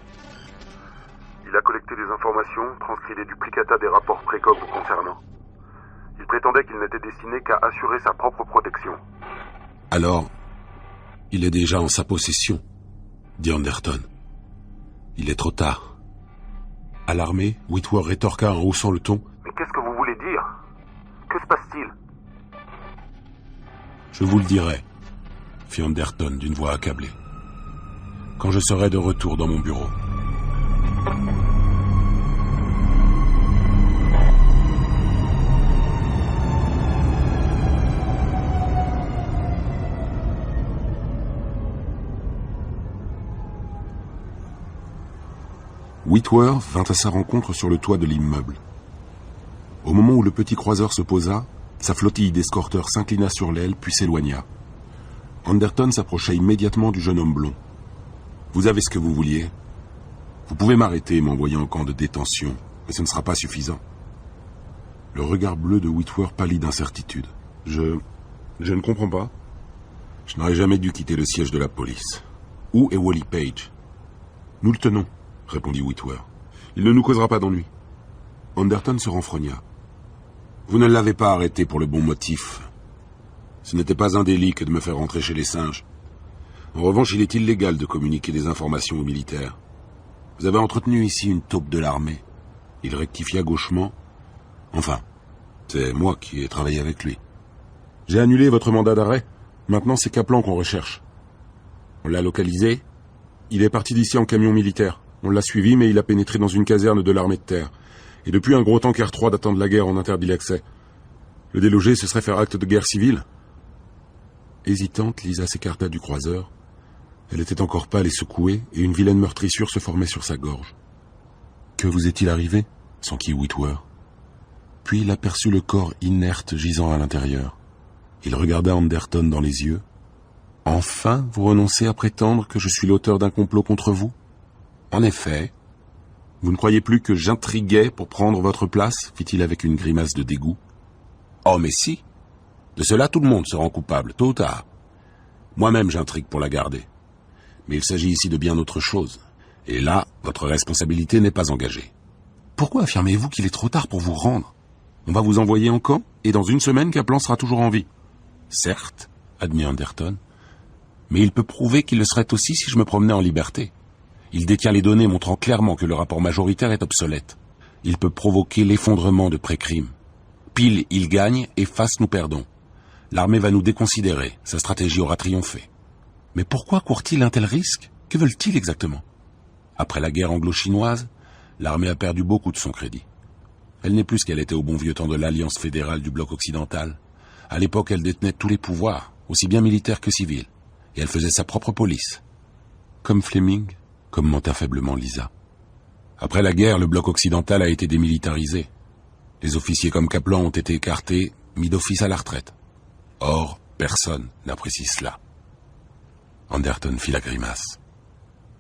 Il a collecté des informations, transcrit des duplicata des rapports précoques vous concernant. Il prétendait qu'il n'était destiné qu'à assurer sa propre protection. Alors, il est déjà en sa possession, dit Anderton. Il est trop tard. Alarmé, Whitwer rétorqua en haussant le ton. Mais qu'est-ce que vous voulez dire? Que se passe-t-il? Je vous le dirai, fit Anderton d'une voix accablée, quand je serai de retour dans mon bureau. Whitworth vint à sa rencontre sur le toit de l'immeuble. Au moment où le petit croiseur se posa, sa flottille d'escorteurs s'inclina sur l'aile puis s'éloigna. Anderton s'approcha immédiatement du jeune homme blond. « Vous avez ce que vous vouliez. Vous pouvez m'arrêter et m'envoyer en camp de détention, mais ce ne sera pas suffisant. » Le regard bleu de Whitworth pâlit d'incertitude. « Je ne comprends pas. Je n'aurais jamais dû quitter le siège de la police. Où est Wally Page ? » « Nous le tenons, » répondit Whitworth. « Il ne nous causera pas d'ennui. » Anderton se renfrogna. « Vous ne l'avez pas arrêté pour le bon motif. Ce n'était pas un délit que de me faire rentrer chez les singes. En revanche, il est illégal de communiquer des informations aux militaires. Vous avez entretenu ici une taupe de l'armée. » Il rectifia gauchement. « Enfin, c'est moi qui ai travaillé avec lui. J'ai annulé votre mandat d'arrêt. Maintenant, c'est Kaplan qu'on recherche. On l'a localisé. Il est parti d'ici en camion militaire. On l'a suivi, mais il a pénétré dans une caserne de l'armée de terre. Et depuis, un gros tank R3 datant de la guerre en interdit l'accès. Le déloger, ce serait faire acte de guerre civile. » Hésitante, Lisa s'écarta du croiseur. Elle était encore pâle et secouée, et une vilaine meurtrissure se formait sur sa gorge. « Que vous est-il arrivé ?» s'enquit Whitworth. Puis il aperçut le corps inerte gisant à l'intérieur. Il regarda Anderton dans les yeux. « Enfin, vous renoncez à prétendre que je suis l'auteur d'un complot contre vous ? En effet. Vous ne croyez plus que j'intriguais pour prendre votre place ?» fit-il avec une grimace de dégoût. « Oh mais si. De cela tout le monde se rend coupable, tôt ou tard. Moi-même j'intrigue pour la garder. Mais il s'agit ici de bien autre chose. Et là, votre responsabilité n'est pas engagée. Pourquoi affirmez-vous qu'il est trop tard pour vous rendre ? On va vous envoyer en camp, et dans une semaine, Kaplan sera toujours en vie. » « Certes, admit Anderton, mais il peut prouver qu'il le serait aussi si je me promenais en liberté. Il détient les données montrant clairement que le rapport majoritaire est obsolète. Il peut provoquer l'effondrement de pré-crime. Pile, il gagne, et face, nous perdons. L'armée va nous déconsidérer, sa stratégie aura triomphé. Mais pourquoi court-il un tel risque ? Que veulent-ils exactement ? Après la guerre anglo-chinoise, l'armée a perdu beaucoup de son crédit. Elle n'est plus ce qu'elle était au bon vieux temps de l'Alliance fédérale du bloc occidental. À l'époque, elle détenait tous les pouvoirs, aussi bien militaires que civils, et elle faisait sa propre police. Comme Fleming, commenta faiblement Lisa. Après la guerre, le bloc occidental a été démilitarisé. Les officiers comme Kaplan ont été écartés, mis d'office à la retraite. Or, personne n'apprécie cela. Anderton fit la grimace.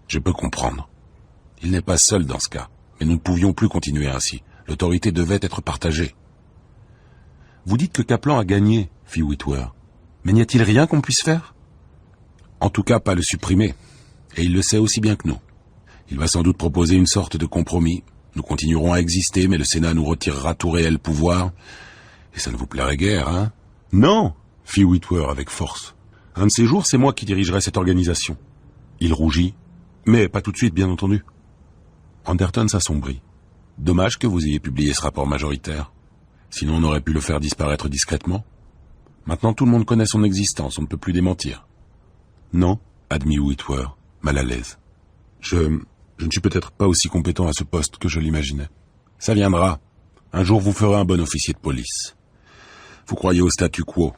Je peux comprendre. Il n'est pas seul dans ce cas, mais nous ne pouvions plus continuer ainsi. L'autorité devait être partagée. Vous dites que Kaplan a gagné, fit Whitworth. Mais n'y a-t-il rien qu'on puisse faire ? En tout cas, pas le supprimer. Et il le sait aussi bien que nous. Il va sans doute proposer une sorte de compromis. Nous continuerons à exister, mais le Sénat nous retirera tout réel pouvoir. Et ça ne vous plairait guère, hein ? Non, fit Whitworth avec force. Un de ces jours, c'est moi qui dirigerai cette organisation. Il rougit, mais pas tout de suite, bien entendu. Anderton s'assombrit. Dommage que vous ayez publié ce rapport majoritaire. Sinon, on aurait pu le faire disparaître discrètement. Maintenant, tout le monde connaît son existence, on ne peut plus démentir. Non, admit Whitworth, mal à l'aise. Je ne suis peut-être pas aussi compétent à ce poste que je l'imaginais. Ça viendra. Un jour, vous ferez un bon officier de police. Vous croyez au statu quo.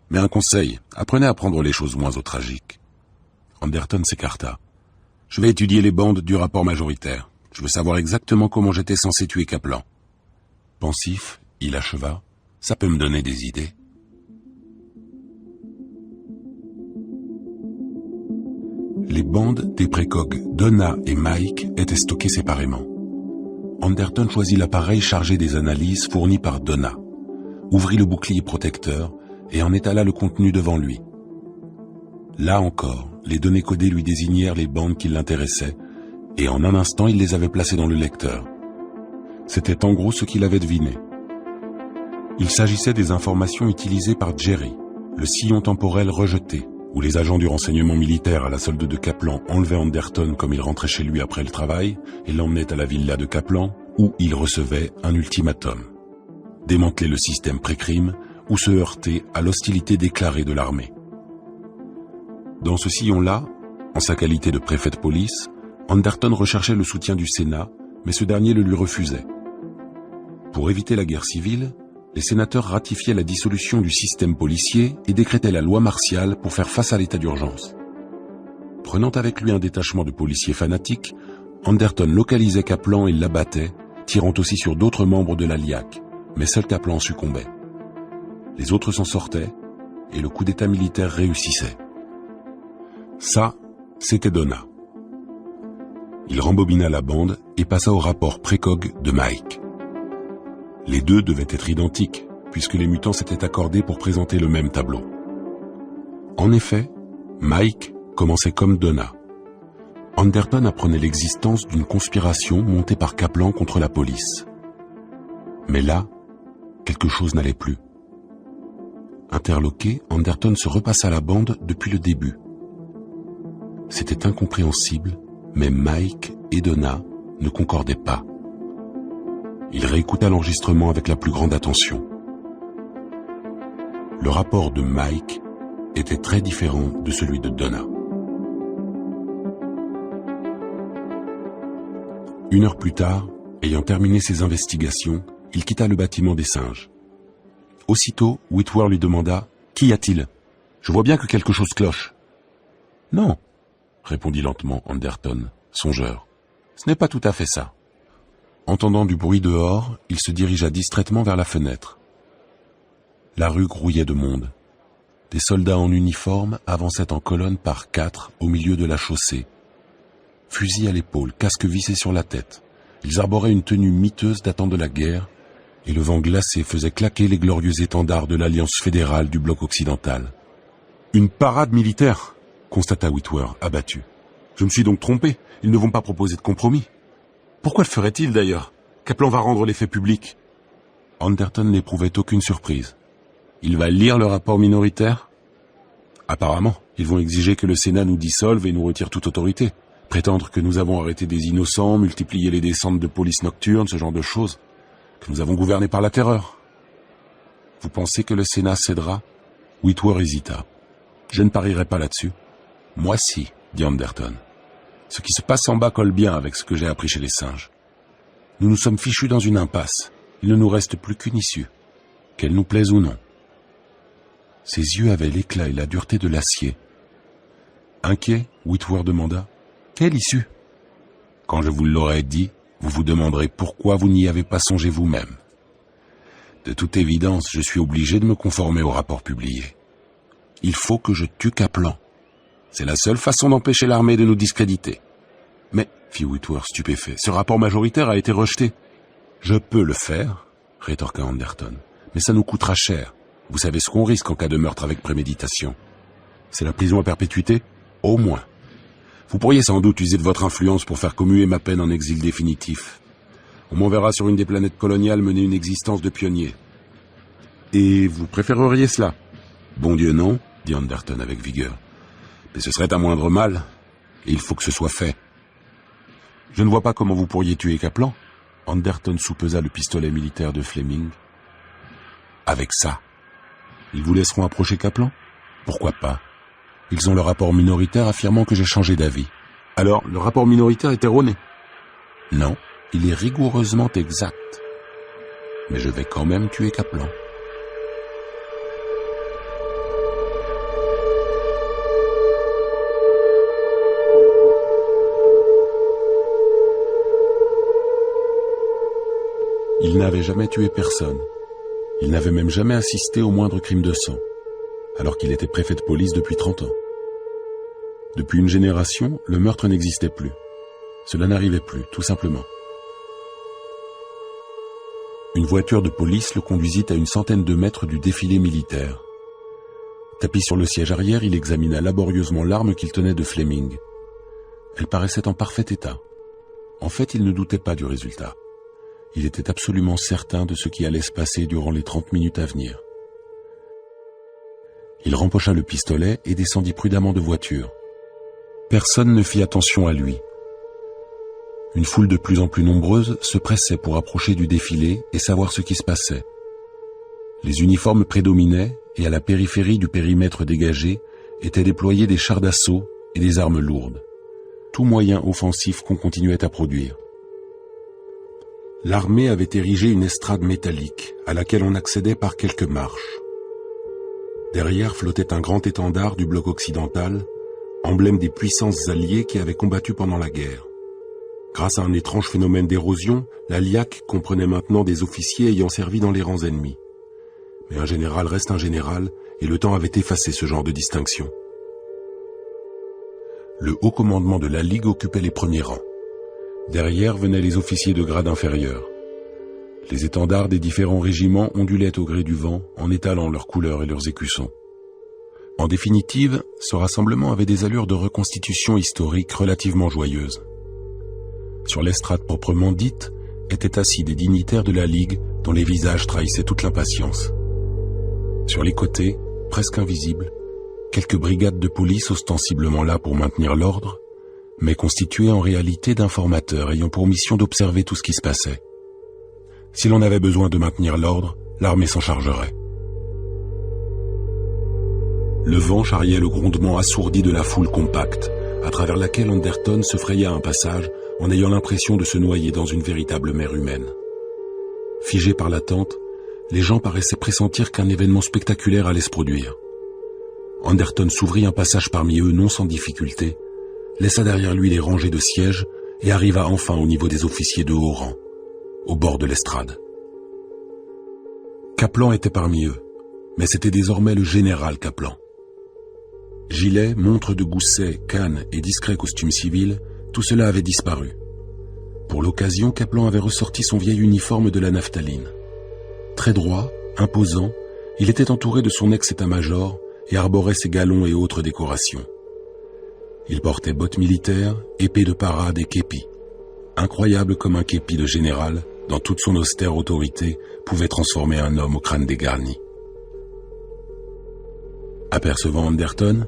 Mais un conseil, apprenez à prendre les choses moins au tragique. Anderton s'écarta. Je vais étudier les bandes du rapport majoritaire. Je veux savoir exactement comment j'étais censé tuer Kaplan. Pensif, il acheva. Ça peut me donner des idées. Les bandes des précogs Donna et Mike étaient stockées séparément. Anderton choisit l'appareil chargé des analyses fournies par Donna, ouvrit le bouclier protecteur et en étala le contenu devant lui. Là encore, les données codées lui désignèrent les bandes qui l'intéressaient et en un instant, il les avait placées dans le lecteur. C'était en gros ce qu'il avait deviné. Il s'agissait des informations utilisées par Jerry, le sillon temporel rejeté, où les agents du renseignement militaire à la solde de Kaplan enlevaient Anderton comme il rentrait chez lui après le travail et l'emmenaient à la villa de Kaplan, où il recevait un ultimatum. démanteler le système pré-crime ou se heurter à l'hostilité déclarée de l'armée. Dans ce sillon-là, en sa qualité de préfet de police, Anderton recherchait le soutien du Sénat, mais ce dernier le lui refusait. Pour éviter la guerre civile, les sénateurs ratifiaient la dissolution du système policier et décrétaient la loi martiale pour faire face à l'état d'urgence. Prenant avec lui un détachement de policiers fanatiques, Anderton localisait Kaplan et l'abattait, tirant aussi sur d'autres membres de la LIAC, mais seul Kaplan succombait. Les autres s'en sortaient, et le coup d'état militaire réussissait. Ça, c'était Donna. Il rembobina la bande et passa au rapport précog de Mike. Les deux devaient être identiques, puisque les mutants s'étaient accordés pour présenter le même tableau. En effet, Mike commençait comme Donna. Anderton apprenait l'existence d'une conspiration montée par Kaplan contre la police. Mais là, quelque chose n'allait plus. Interloqué, Anderton se repassa la bande depuis le début. C'était incompréhensible, mais Mike et Donna ne concordaient pas. Il réécouta l'enregistrement avec la plus grande attention. Le rapport de Mike était très différent de celui de Donna. 1 heure plus tard, ayant terminé ses investigations, il quitta le bâtiment des singes. Aussitôt, Whitworth lui demanda « Qu'y a-t-il ? Je vois bien que quelque chose cloche. »« Non, » répondit lentement Anderton, songeur. « Ce n'est pas tout à fait ça. » Entendant du bruit dehors, il se dirigea distraitement vers la fenêtre. La rue grouillait de monde. Des soldats en uniforme avançaient en colonne par 4 au milieu de la chaussée. Fusil à l'épaule, casque vissé sur la tête. Ils arboraient une tenue miteuse datant de la guerre, et le vent glacé faisait claquer les glorieux étendards de l'Alliance fédérale du bloc occidental. « Une parade militaire !» constata Whitworth, abattu. « Je me suis donc trompé, ils ne vont pas proposer de compromis. » Pourquoi le ferait-il d'ailleurs ? Kaplan va rendre les faits publics. Anderton n'éprouvait aucune surprise. Il va lire le rapport minoritaire ? Apparemment, ils vont exiger que le Sénat nous dissolve et nous retire toute autorité. Prétendre que nous avons arrêté des innocents, multiplié les descentes de police nocturne, ce genre de choses. Que nous avons gouverné par la terreur. Vous pensez que le Sénat cédera ? Whitworth hésita. Je ne parierai pas là-dessus. Moi si, dit Anderton. Ce qui se passe en bas colle bien avec ce que j'ai appris chez les singes. Nous nous sommes fichus dans une impasse. Il ne nous reste plus qu'une issue. Qu'elle nous plaise ou non. Ses yeux avaient l'éclat et la dureté de l'acier. Inquiet, Whitworth demanda « Quelle issue ?» Quand je vous l'aurai dit, vous vous demanderez pourquoi vous n'y avez pas songé vous-même. De toute évidence, je suis obligé de me conformer au rapport publié. Il faut que je tue Kaplan. C'est la seule façon d'empêcher l'armée de nous discréditer. Mais, fit Whitworth stupéfait, ce rapport majoritaire a été rejeté. Je peux le faire, rétorqua Anderton, mais ça nous coûtera cher. Vous savez ce qu'on risque en cas de meurtre avec préméditation. C'est la prison à perpétuité ? Au moins. Vous pourriez sans doute user de votre influence pour faire commuer ma peine en exil définitif. On m'enverra sur une des planètes coloniales mener une existence de pionnier. Et vous préféreriez cela ? Bon Dieu non, dit Anderton avec vigueur. Mais ce serait un moindre mal, et il faut que ce soit fait. Je ne vois pas comment vous pourriez tuer Kaplan. Anderton soupesa le pistolet militaire de Fleming. Avec ça, ils vous laisseront approcher Kaplan ? Pourquoi pas ? Ils ont le rapport minoritaire affirmant que j'ai changé d'avis. Alors, le rapport minoritaire est erroné ? Non, il est rigoureusement exact. Mais je vais quand même tuer Kaplan. Il n'avait jamais tué personne. Il n'avait même jamais assisté au moindre crime de sang, alors qu'il était préfet de police depuis 30 ans. Depuis une génération, le meurtre n'existait plus. Cela n'arrivait plus, tout simplement. Une voiture de police le conduisit à une centaine de mètres du défilé militaire. Tapis sur le siège arrière, il examina laborieusement l'arme qu'il tenait de Fleming. Elle paraissait en parfait état. En fait, il ne doutait pas du résultat. Il était absolument certain de ce qui allait se passer durant les 30 minutes à venir. Il rempocha le pistolet et descendit prudemment de voiture. Personne ne fit attention à lui. Une foule de plus en plus nombreuse se pressait pour approcher du défilé et savoir ce qui se passait. Les uniformes prédominaient et à la périphérie du périmètre dégagé étaient déployés des chars d'assaut et des armes lourdes. Tout moyen offensif qu'on continuait à produire. L'armée avait érigé une estrade métallique à laquelle on accédait par quelques marches. Derrière flottait un grand étendard du bloc occidental, emblème des puissances alliées qui avaient combattu pendant la guerre. Grâce à un étrange phénomène d'érosion, la LIAC comprenait maintenant des officiers ayant servi dans les rangs ennemis. Mais un général reste un général, et le temps avait effacé ce genre de distinction. Le haut commandement de la Ligue occupait les premiers rangs. Derrière venaient les officiers de grade inférieur. Les étendards des différents régiments ondulaient au gré du vent en étalant leurs couleurs et leurs écussons. En définitive, ce rassemblement avait des allures de reconstitution historique relativement joyeuse. Sur l'estrade proprement dite, étaient assis des dignitaires de la Ligue dont les visages trahissaient toute l'impatience. Sur les côtés, presque invisibles, quelques brigades de police ostensiblement là pour maintenir l'ordre, mais constituées en réalité d'informateurs ayant pour mission d'observer tout ce qui se passait. Si l'on avait besoin de maintenir l'ordre, l'armée s'en chargerait. Le vent charriait le grondement assourdi de la foule compacte, à travers laquelle Anderton se fraya un passage en ayant l'impression de se noyer dans une véritable mer humaine. Figés par l'attente, les gens paraissaient pressentir qu'un événement spectaculaire allait se produire. Anderton s'ouvrit un passage parmi eux non sans difficulté, laissa derrière lui les rangées de sièges et arriva enfin au niveau des officiers de haut rang, au bord de l'estrade. Kaplan était parmi eux, mais c'était désormais le général Kaplan. Gilet, montre de gousset, canne et discret costume civil, tout cela avait disparu. Pour l'occasion, Kaplan avait ressorti son vieil uniforme de la naphtaline. Très droit, imposant, il était entouré de son ex-état-major et arborait ses galons et autres décorations. Il portait bottes militaires, épée de parade et képi. Incroyable comme un képi de général, dans toute son austère autorité, pouvait transformer un homme au crâne dégarni. Apercevant Anderton,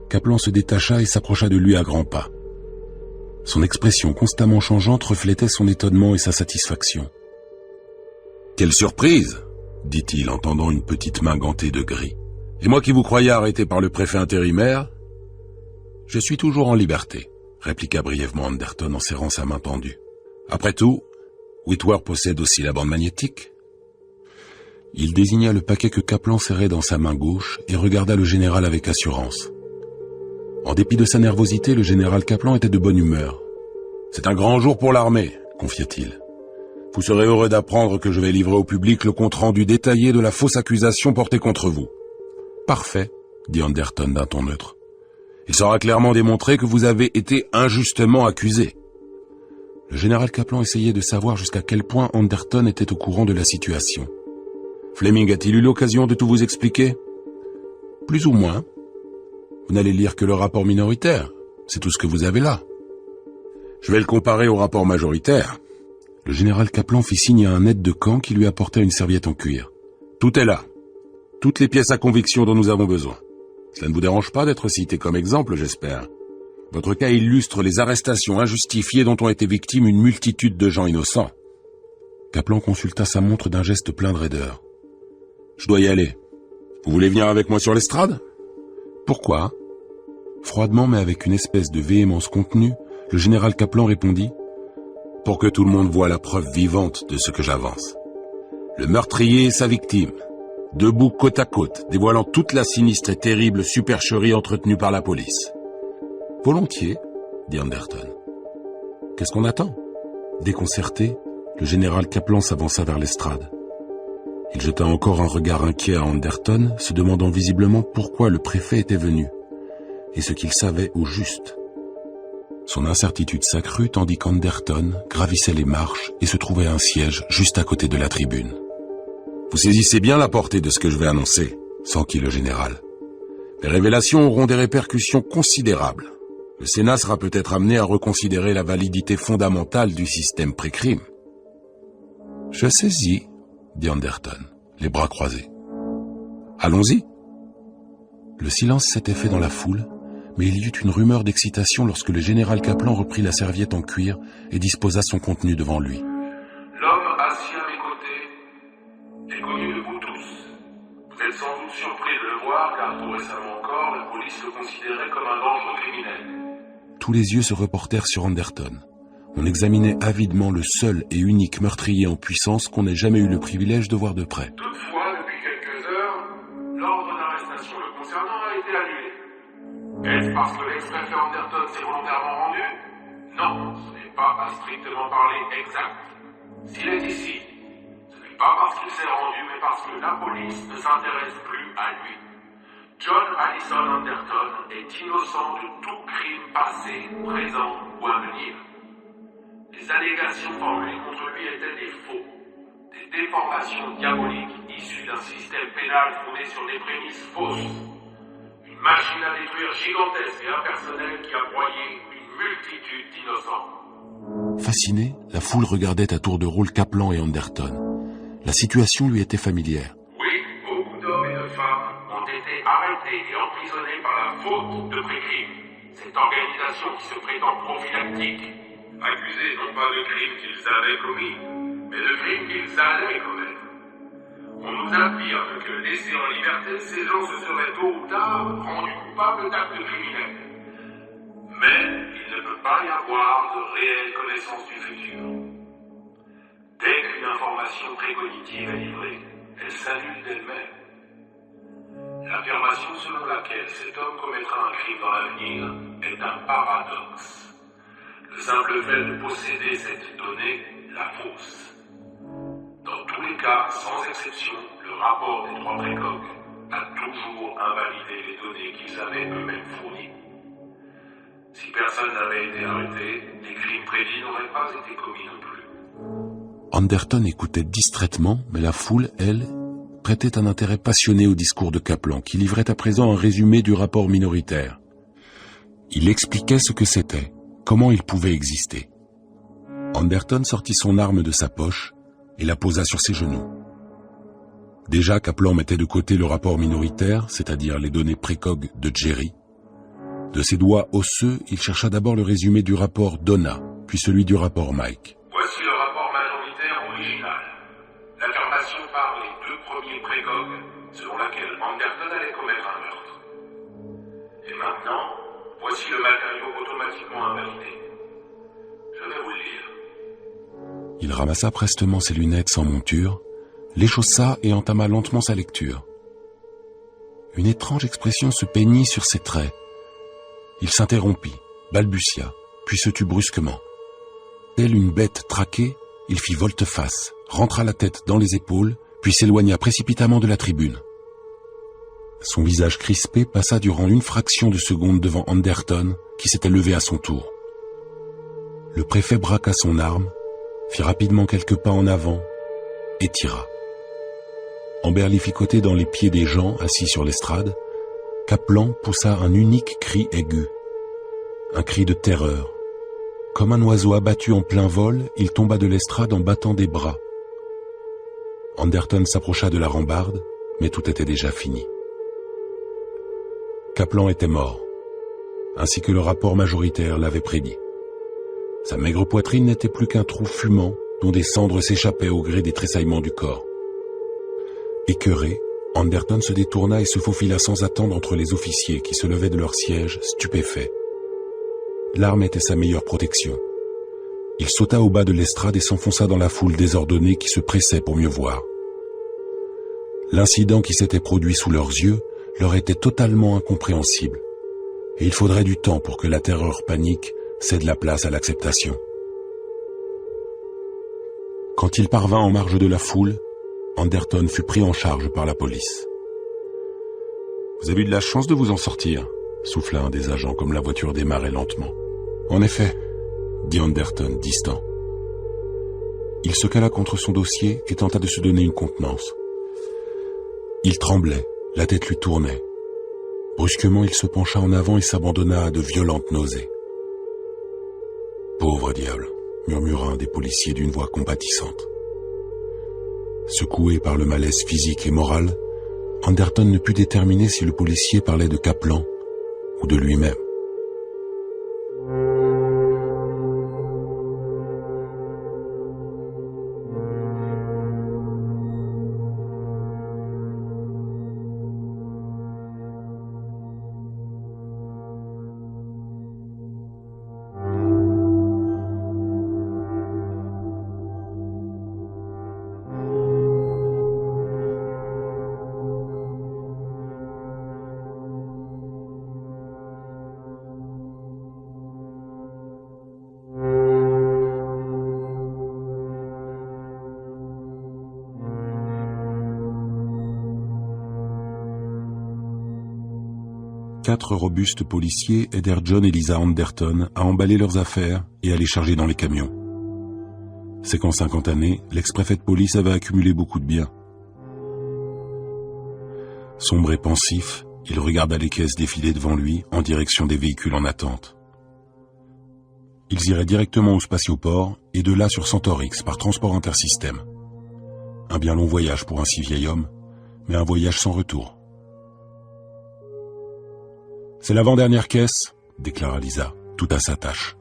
Kaplan se détacha et s'approcha de lui à grands pas. Son expression constamment changeante reflétait son étonnement et sa satisfaction. « Quelle surprise !» dit-il en tendant une petite main gantée de gris. « Et moi qui vous croyais arrêté par le préfet intérimaire ?»« Je suis toujours en liberté, » répliqua brièvement Anderton en serrant sa main tendue. « Après tout, Whitworth possède aussi la bande magnétique. » Il désigna le paquet que Kaplan serrait dans sa main gauche et regarda le général avec assurance. En dépit de sa nervosité, le général Kaplan était de bonne humeur. « C'est un grand jour pour l'armée, » confia-t-il. « Vous serez heureux d'apprendre que je vais livrer au public le compte-rendu détaillé de la fausse accusation portée contre vous. »« Parfait, » dit Anderton d'un ton neutre. « Il sera clairement démontré que vous avez été injustement accusé. » Le général Kaplan essayait de savoir jusqu'à quel point Anderton était au courant de la situation. « Fleming a-t-il eu l'occasion de tout vous expliquer ?»« Plus ou moins. Vous n'allez lire que le rapport minoritaire, c'est tout ce que vous avez là. »« Je vais le comparer au rapport majoritaire. » Le général Kaplan fit signe à un aide de camp qui lui apporta une serviette en cuir. « Tout est là. Toutes les pièces à conviction dont nous avons besoin. Cela ne vous dérange pas d'être cité comme exemple, j'espère. Votre cas illustre les arrestations injustifiées dont ont été victimes une multitude de gens innocents. » Kaplan consulta sa montre d'un geste plein de raideur. « Je dois y aller. Vous voulez venir avec moi sur l'estrade ?»« Pourquoi ?» Froidement, mais avec une espèce de véhémence contenue, le général Kaplan répondit « Pour que tout le monde voie la preuve vivante de ce que j'avance. Le meurtrier et sa victime, debout côte à côte, dévoilant toute la sinistre et terrible supercherie entretenue par la police. »« Volontiers, » dit Anderton. « Qu'est-ce qu'on attend ?» Déconcerté, le général Kaplan s'avança vers l'estrade. Il jeta encore un regard inquiet à Anderton, se demandant visiblement pourquoi le préfet était venu, et ce qu'il savait au juste. Son incertitude s'accrut tandis qu'Anderton gravissait les marches et se trouvait à un siège juste à côté de la tribune. « Vous saisissez bien la portée de ce que je vais annoncer, » s'enquit le général. « Les révélations auront des répercussions considérables. Le Sénat sera peut-être amené à reconsidérer la validité fondamentale du système pré-crime. »« Je saisis, » dit Anderton, les bras croisés. « Allons-y. » Le silence s'était fait dans la foule, mais il y eut une rumeur d'excitation lorsque le général Kaplan reprit la serviette en cuir et disposa son contenu devant lui. L'homme assis à mes côtés est connu de vous tous. criminel. Tous les yeux se reportèrent sur Anderton. On examinait avidement le seul et unique meurtrier en puissance qu'on ait jamais eu le privilège de voir de près. Toutefois, depuis quelques heures, l'ordre d'arrestation le concernant a été annulé. Est-ce parce que l'ex-préfet Anderton s'est volontairement rendu? Non, ce n'est pas à strictement parler exact. S'il est ici, ce n'est pas parce qu'il s'est rendu, mais parce que la police ne s'intéresse plus à lui. John Allison Anderton est innocent de tout crime passé, présent ou à venir. Les allégations formulées contre lui étaient des faux, des déformations diaboliques issues d'un système pénal fondé sur des prémices fausses. Une machine à détruire gigantesque et impersonnelle qui a broyé une multitude d'innocents. Fasciné, la foule regardait à tour de rôle Kaplan et Anderton. La situation lui était familière. Oui, beaucoup d'hommes et de femmes ont été arrêtés et emprisonnés par la faute de pré-crime. Cette organisation qui se prétend prophylactique, accusés non pas de crimes qu'ils avaient commis, mais de crimes qu'ils allaient commettre. On nous affirme que laissés en liberté, ces gens se seraient tôt ou tard rendus coupables d'actes criminels. Mais il ne peut pas y avoir de réelle connaissance du futur. Dès qu'une information précognitive est livrée, elle s'annule d'elle-même. L'affirmation selon laquelle cet homme commettra un crime dans l'avenir est un paradoxe. Le simple fait de posséder cette donnée la fausse. Dans tous les cas, sans exception, le rapport des trois précoques a toujours invalidé les données qu'ils avaient eux-mêmes fournies. Si personne n'avait été arrêté, les crimes prédits n'auraient pas été commis non plus. Anderton écoutait distraitement, mais la foule, elle, prêtait un intérêt passionné au discours de Kaplan, qui livrait à présent un résumé du rapport minoritaire. Il expliquait ce que c'était, comment il pouvait exister. Anderton sortit son arme de sa poche et la posa sur ses genoux. Déjà, Kaplan mettait de côté le rapport minoritaire, c'est-à-dire les données précogs de Jerry. De ses doigts osseux, il chercha d'abord le résumé du rapport Donna, puis celui du rapport Mike. Voici le rapport majoritaire original. L'affirmation par les deux premiers précogs selon laquelle Anderton allait commettre un meurtre. Et maintenant, voici le matériau automatiquement invalidé. Je vais vous le lire. Il ramassa prestement ses lunettes sans monture, les chaussa et entama lentement sa lecture. Une étrange expression se peignit sur ses traits. Il s'interrompit, balbutia, puis se tut brusquement. Tel une bête traquée, il fit volte-face, rentra la tête dans les épaules, puis s'éloigna précipitamment de la tribune. Son visage crispé passa durant une fraction de seconde devant Anderton, qui s'était levé à son tour. Le préfet braqua son arme, fit rapidement quelques pas en avant, et tira. Emberlificoté dans les pieds des gens assis sur l'estrade, Kaplan poussa un unique cri aigu. Un cri de terreur. Comme un oiseau abattu en plein vol, il tomba de l'estrade en battant des bras. Anderton s'approcha de la rambarde, mais tout était déjà fini. Kaplan était mort, ainsi que le rapport majoritaire l'avait prédit. Sa maigre poitrine n'était plus qu'un trou fumant dont des cendres s'échappaient au gré des tressaillements du corps. Écœuré, Anderton se détourna et se faufila sans attendre entre les officiers qui se levaient de leur siège, stupéfaits. L'arme était sa meilleure protection. Il sauta au bas de l'estrade et s'enfonça dans la foule désordonnée qui se pressait pour mieux voir. L'incident qui s'était produit sous leurs yeux leur était totalement incompréhensible, et il faudrait du temps pour que la terreur panique cède la place à l'acceptation. Quand il parvint en marge de la foule, Anderton fut pris en charge par la police. « Vous avez eu de la chance de vous en sortir », souffla un des agents comme la voiture démarrait lentement. « En effet », dit Anderton, distant. Il se cala contre son dossier et tenta de se donner une contenance. Il tremblait, la tête lui tournait. Brusquement, il se pencha en avant et s'abandonna à de violentes nausées. « Pauvre diable », murmura un des policiers d'une voix compatissante. Secoué par le malaise physique et moral, Anderton ne put déterminer si le policier parlait de Kaplan ou de lui-même. 4 robustes policiers aidèrent John et Lisa Anderton à emballer leurs affaires et à les charger dans les camions. C'est qu'en 50 années, l'ex-préfet de police avait accumulé beaucoup de biens. Sombre et pensif, il regarda les caisses défiler devant lui en direction des véhicules en attente. Ils iraient directement au spatioport et de là sur Centaurix par transport intersystème. Un bien long voyage pour un si vieil homme, mais un voyage sans retour. « C'est l'avant-dernière caisse », déclara Lisa, tout à sa tâche.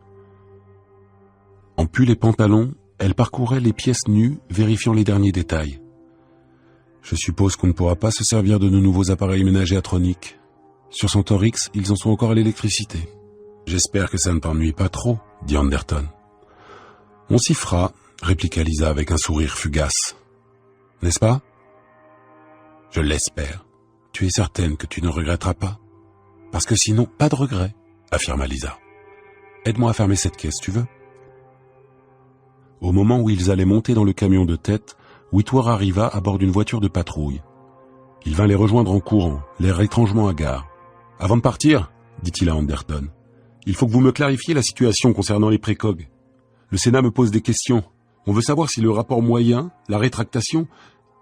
En pull et pantalon, elle parcourait les pièces nues, vérifiant les derniers détails. « Je suppose qu'on ne pourra pas se servir de nos nouveaux appareils ménagers atroniques. Sur Centaurix, ils en sont encore à l'électricité. »« J'espère que ça ne t'ennuie pas trop, » dit Anderton. « On s'y fera, » répliqua Lisa avec un sourire fugace. « N'est-ce pas ? » ?»« Je l'espère. Tu es certaine que tu ne regretteras pas ? » ?»« Parce que sinon, pas de regret, » affirma Lisa. « Aide-moi à fermer cette caisse, tu veux ?» Au moment où ils allaient monter dans le camion de tête, Whitworth arriva à bord d'une voiture de patrouille. Il vint les rejoindre en courant, l'air étrangement hagard. « Avant de partir, » dit-il à Anderton, « il faut que vous me clarifiez la situation concernant les précogs. Le Sénat me pose des questions. On veut savoir si le rapport moyen, la rétractation,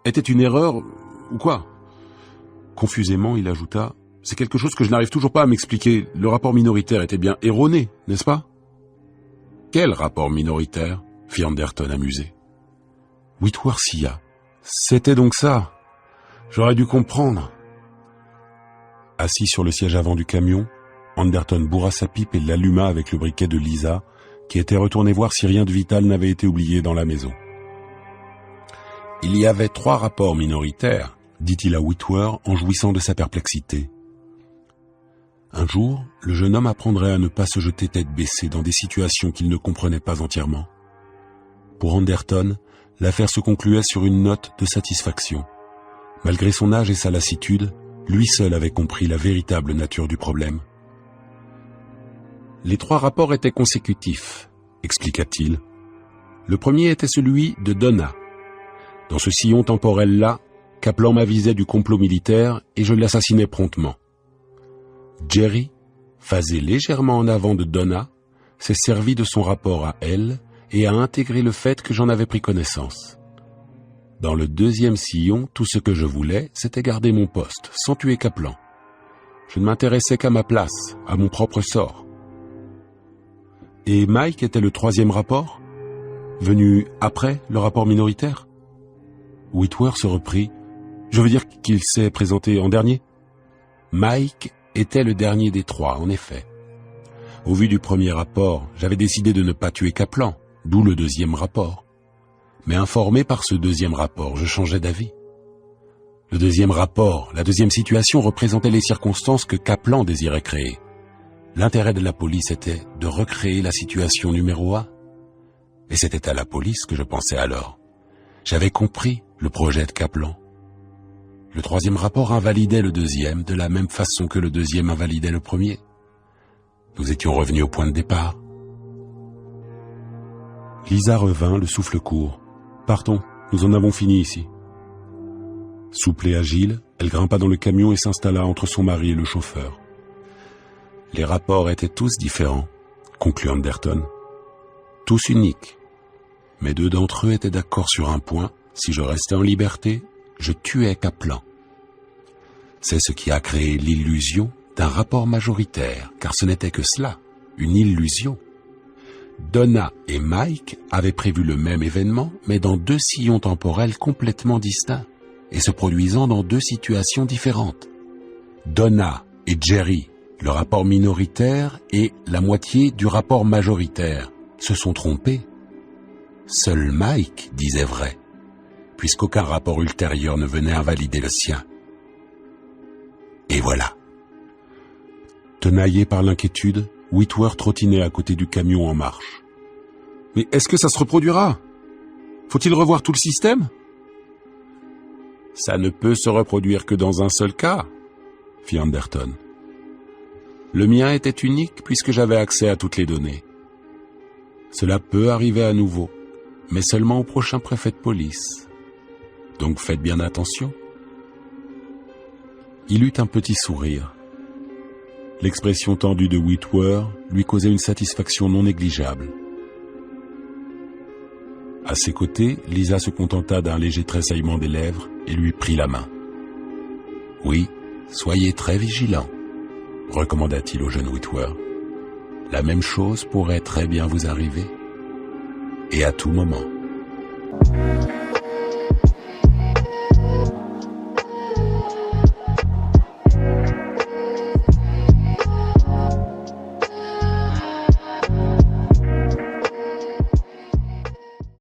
était une erreur ou quoi ?» Confusément, il ajouta, « C'est quelque chose que je n'arrive toujours pas à m'expliquer. Le rapport minoritaire était bien erroné, n'est-ce pas ?»« Quel rapport minoritaire ?» fit Anderton amusé. Whitworth sia. « C'était donc ça. J'aurais dû comprendre. » Assis sur le siège avant du camion, Anderton bourra sa pipe et l'alluma avec le briquet de Lisa, qui était retournée voir si rien de vital n'avait été oublié dans la maison. « Il y avait 3 rapports minoritaires, » dit-il à Whitworth en jouissant de sa perplexité. Un jour, le jeune homme apprendrait à ne pas se jeter tête baissée dans des situations qu'il ne comprenait pas entièrement. Pour Anderton, l'affaire se concluait sur une note de satisfaction. Malgré son âge et sa lassitude, lui seul avait compris la véritable nature du problème. Les 3 rapports étaient consécutifs, expliqua-t-il. Le premier était celui de Donna. Dans ce sillon temporel-là, Kaplan m'avisait du complot militaire et je l'assassinais promptement. Jerry, phasé légèrement en avant de Donna, s'est servi de son rapport à elle et a intégré le fait que j'en avais pris connaissance. Dans le deuxième sillon, tout ce que je voulais, c'était garder mon poste, sans tuer Kaplan. Je ne m'intéressais qu'à ma place, à mon propre sort. Et Mike était le 3e rapport, venu après le rapport minoritaire. Whitworth se reprit. Je veux dire qu'il s'est présenté en dernier. Mike était le dernier des 3, en effet. Au vu du premier rapport, j'avais décidé de ne pas tuer Kaplan, d'où le 2e rapport. Mais informé par ce 2e rapport, je changeais d'avis. Le 2e rapport, la 2e situation représentait les circonstances que Kaplan désirait créer. L'intérêt de la police était de recréer la situation numéro 1. Et c'était à la police que je pensais alors. J'avais compris le projet de Kaplan. Le 3e rapport invalidait le 2e de la même façon que le 2e invalidait le 1er. Nous étions revenus au point de départ. Lisa revint, le souffle court. « Partons, nous en avons fini ici. » Souple et agile, elle grimpa dans le camion et s'installa entre son mari et le chauffeur. Les rapports étaient tous différents, conclut Anderton. Tous uniques. Mais 2 d'entre eux étaient d'accord sur un point. Si je restais en liberté, je tuais Kaplan. C'est ce qui a créé l'illusion d'un rapport majoritaire, car ce n'était que cela, une illusion. Donna et Mike avaient prévu le même événement, mais dans 2 sillons temporels complètement distincts, et se produisant dans 2 situations différentes. Donna et Jerry, le rapport minoritaire et la moitié du rapport majoritaire, se sont trompés. Seul Mike disait vrai, puisqu'aucun rapport ultérieur ne venait invalider le sien. Et voilà. Tenaillé par l'inquiétude, Whitworth trottinait à côté du camion en marche. « Mais est-ce que ça se reproduira ? Faut-il revoir tout le système ?»« Ça ne peut se reproduire que dans un seul cas, » fit Anderton. « Le mien était unique puisque j'avais accès à toutes les données. Cela peut arriver à nouveau, mais seulement au prochain préfet de police. Donc faites bien attention. » Il eut un petit sourire. L'expression tendue de Whitwer lui causait une satisfaction non négligeable. À ses côtés, Lisa se contenta d'un léger tressaillement des lèvres et lui prit la main. « Oui, soyez très vigilant, » recommanda-t-il au jeune Whitwer. « La même chose pourrait très bien vous arriver, et à tout moment. »